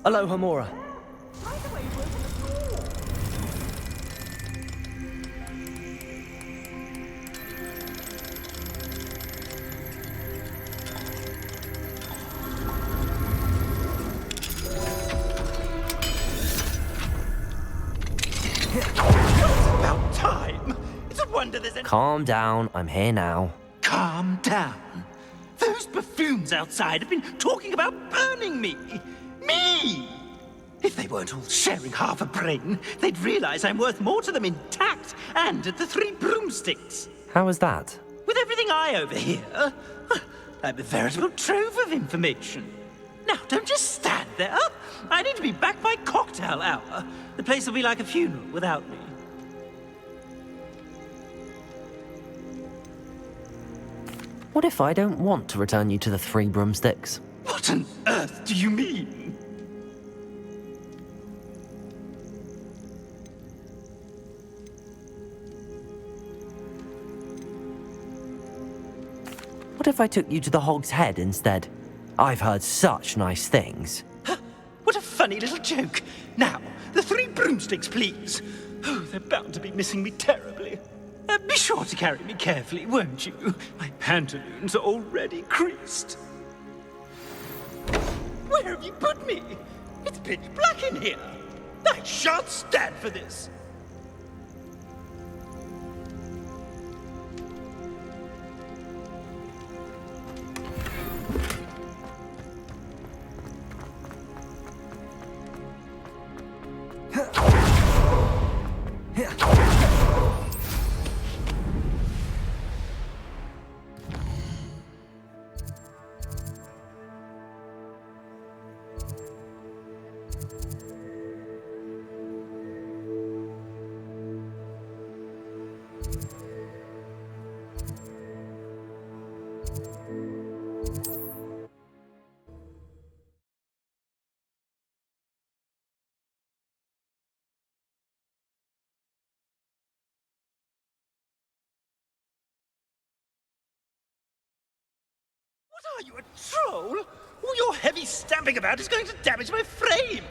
Aloha, Mora. wonder there's any... Calm down, I'm here now. Calm down. Those buffoons outside have been talking about burning me. Me! If they weren't all sharing half a brain, they'd realize I'm worth more to them intact and at the Three Broomsticks. How was that? With everything I overhear, I'm a veritable trove of information. Now, don't just stand there. I need to be back by cocktail hour. The place will be like a funeral without me. What if I don't want to return you to the Three Broomsticks? What on earth do you mean? What if I took you to the Hog's Head instead? I've heard such nice things. What a funny little joke. Now, the Three Broomsticks, please. Oh, they're bound to be missing me terribly. Be sure to carry me carefully, won't you? My pantaloons are already creased. Where have you put me? It's pitch black in here. I shan't stand for this. What are you, a troll? All your heavy stamping about is going to damage my frame!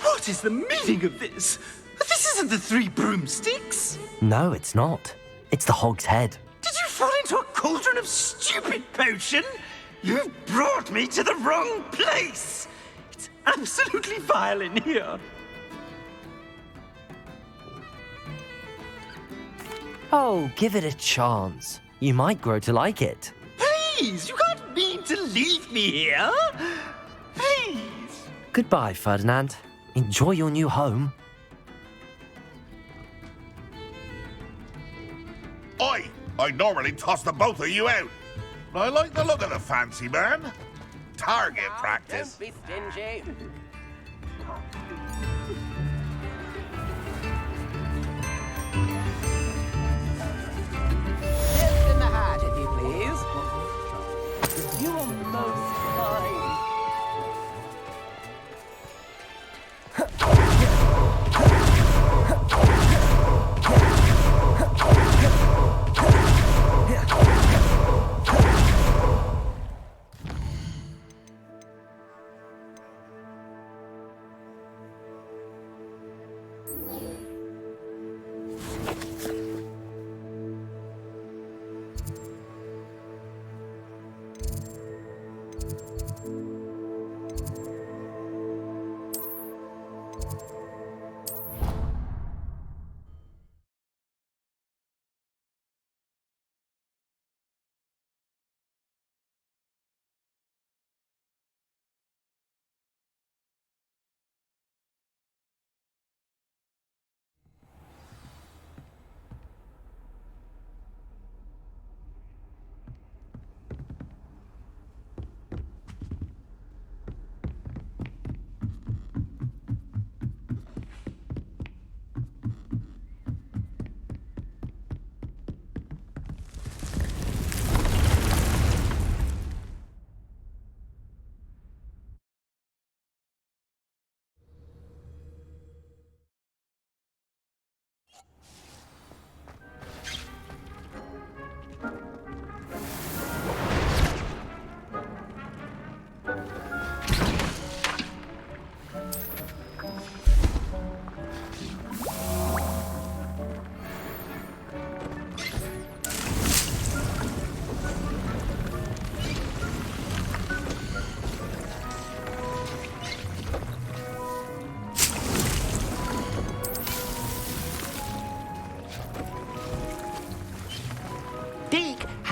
What is the meaning of this? This isn't the Three Broomsticks! No, it's not. It's the Hog's Head. Did you fall into a cauldron of stupid potion? You've brought me to the wrong place! It's absolutely vile in here. Oh, give it a chance. You might grow to like it. Please, you can't mean to leave me here. Please. Goodbye, Ferdinand. Enjoy your new home. Oi! I normally toss the both of you out. But I like the look of the fancy man. Target practice. Don't be stingy. Fist in the hat, if you please. You are most kind.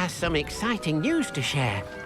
has some exciting news to share.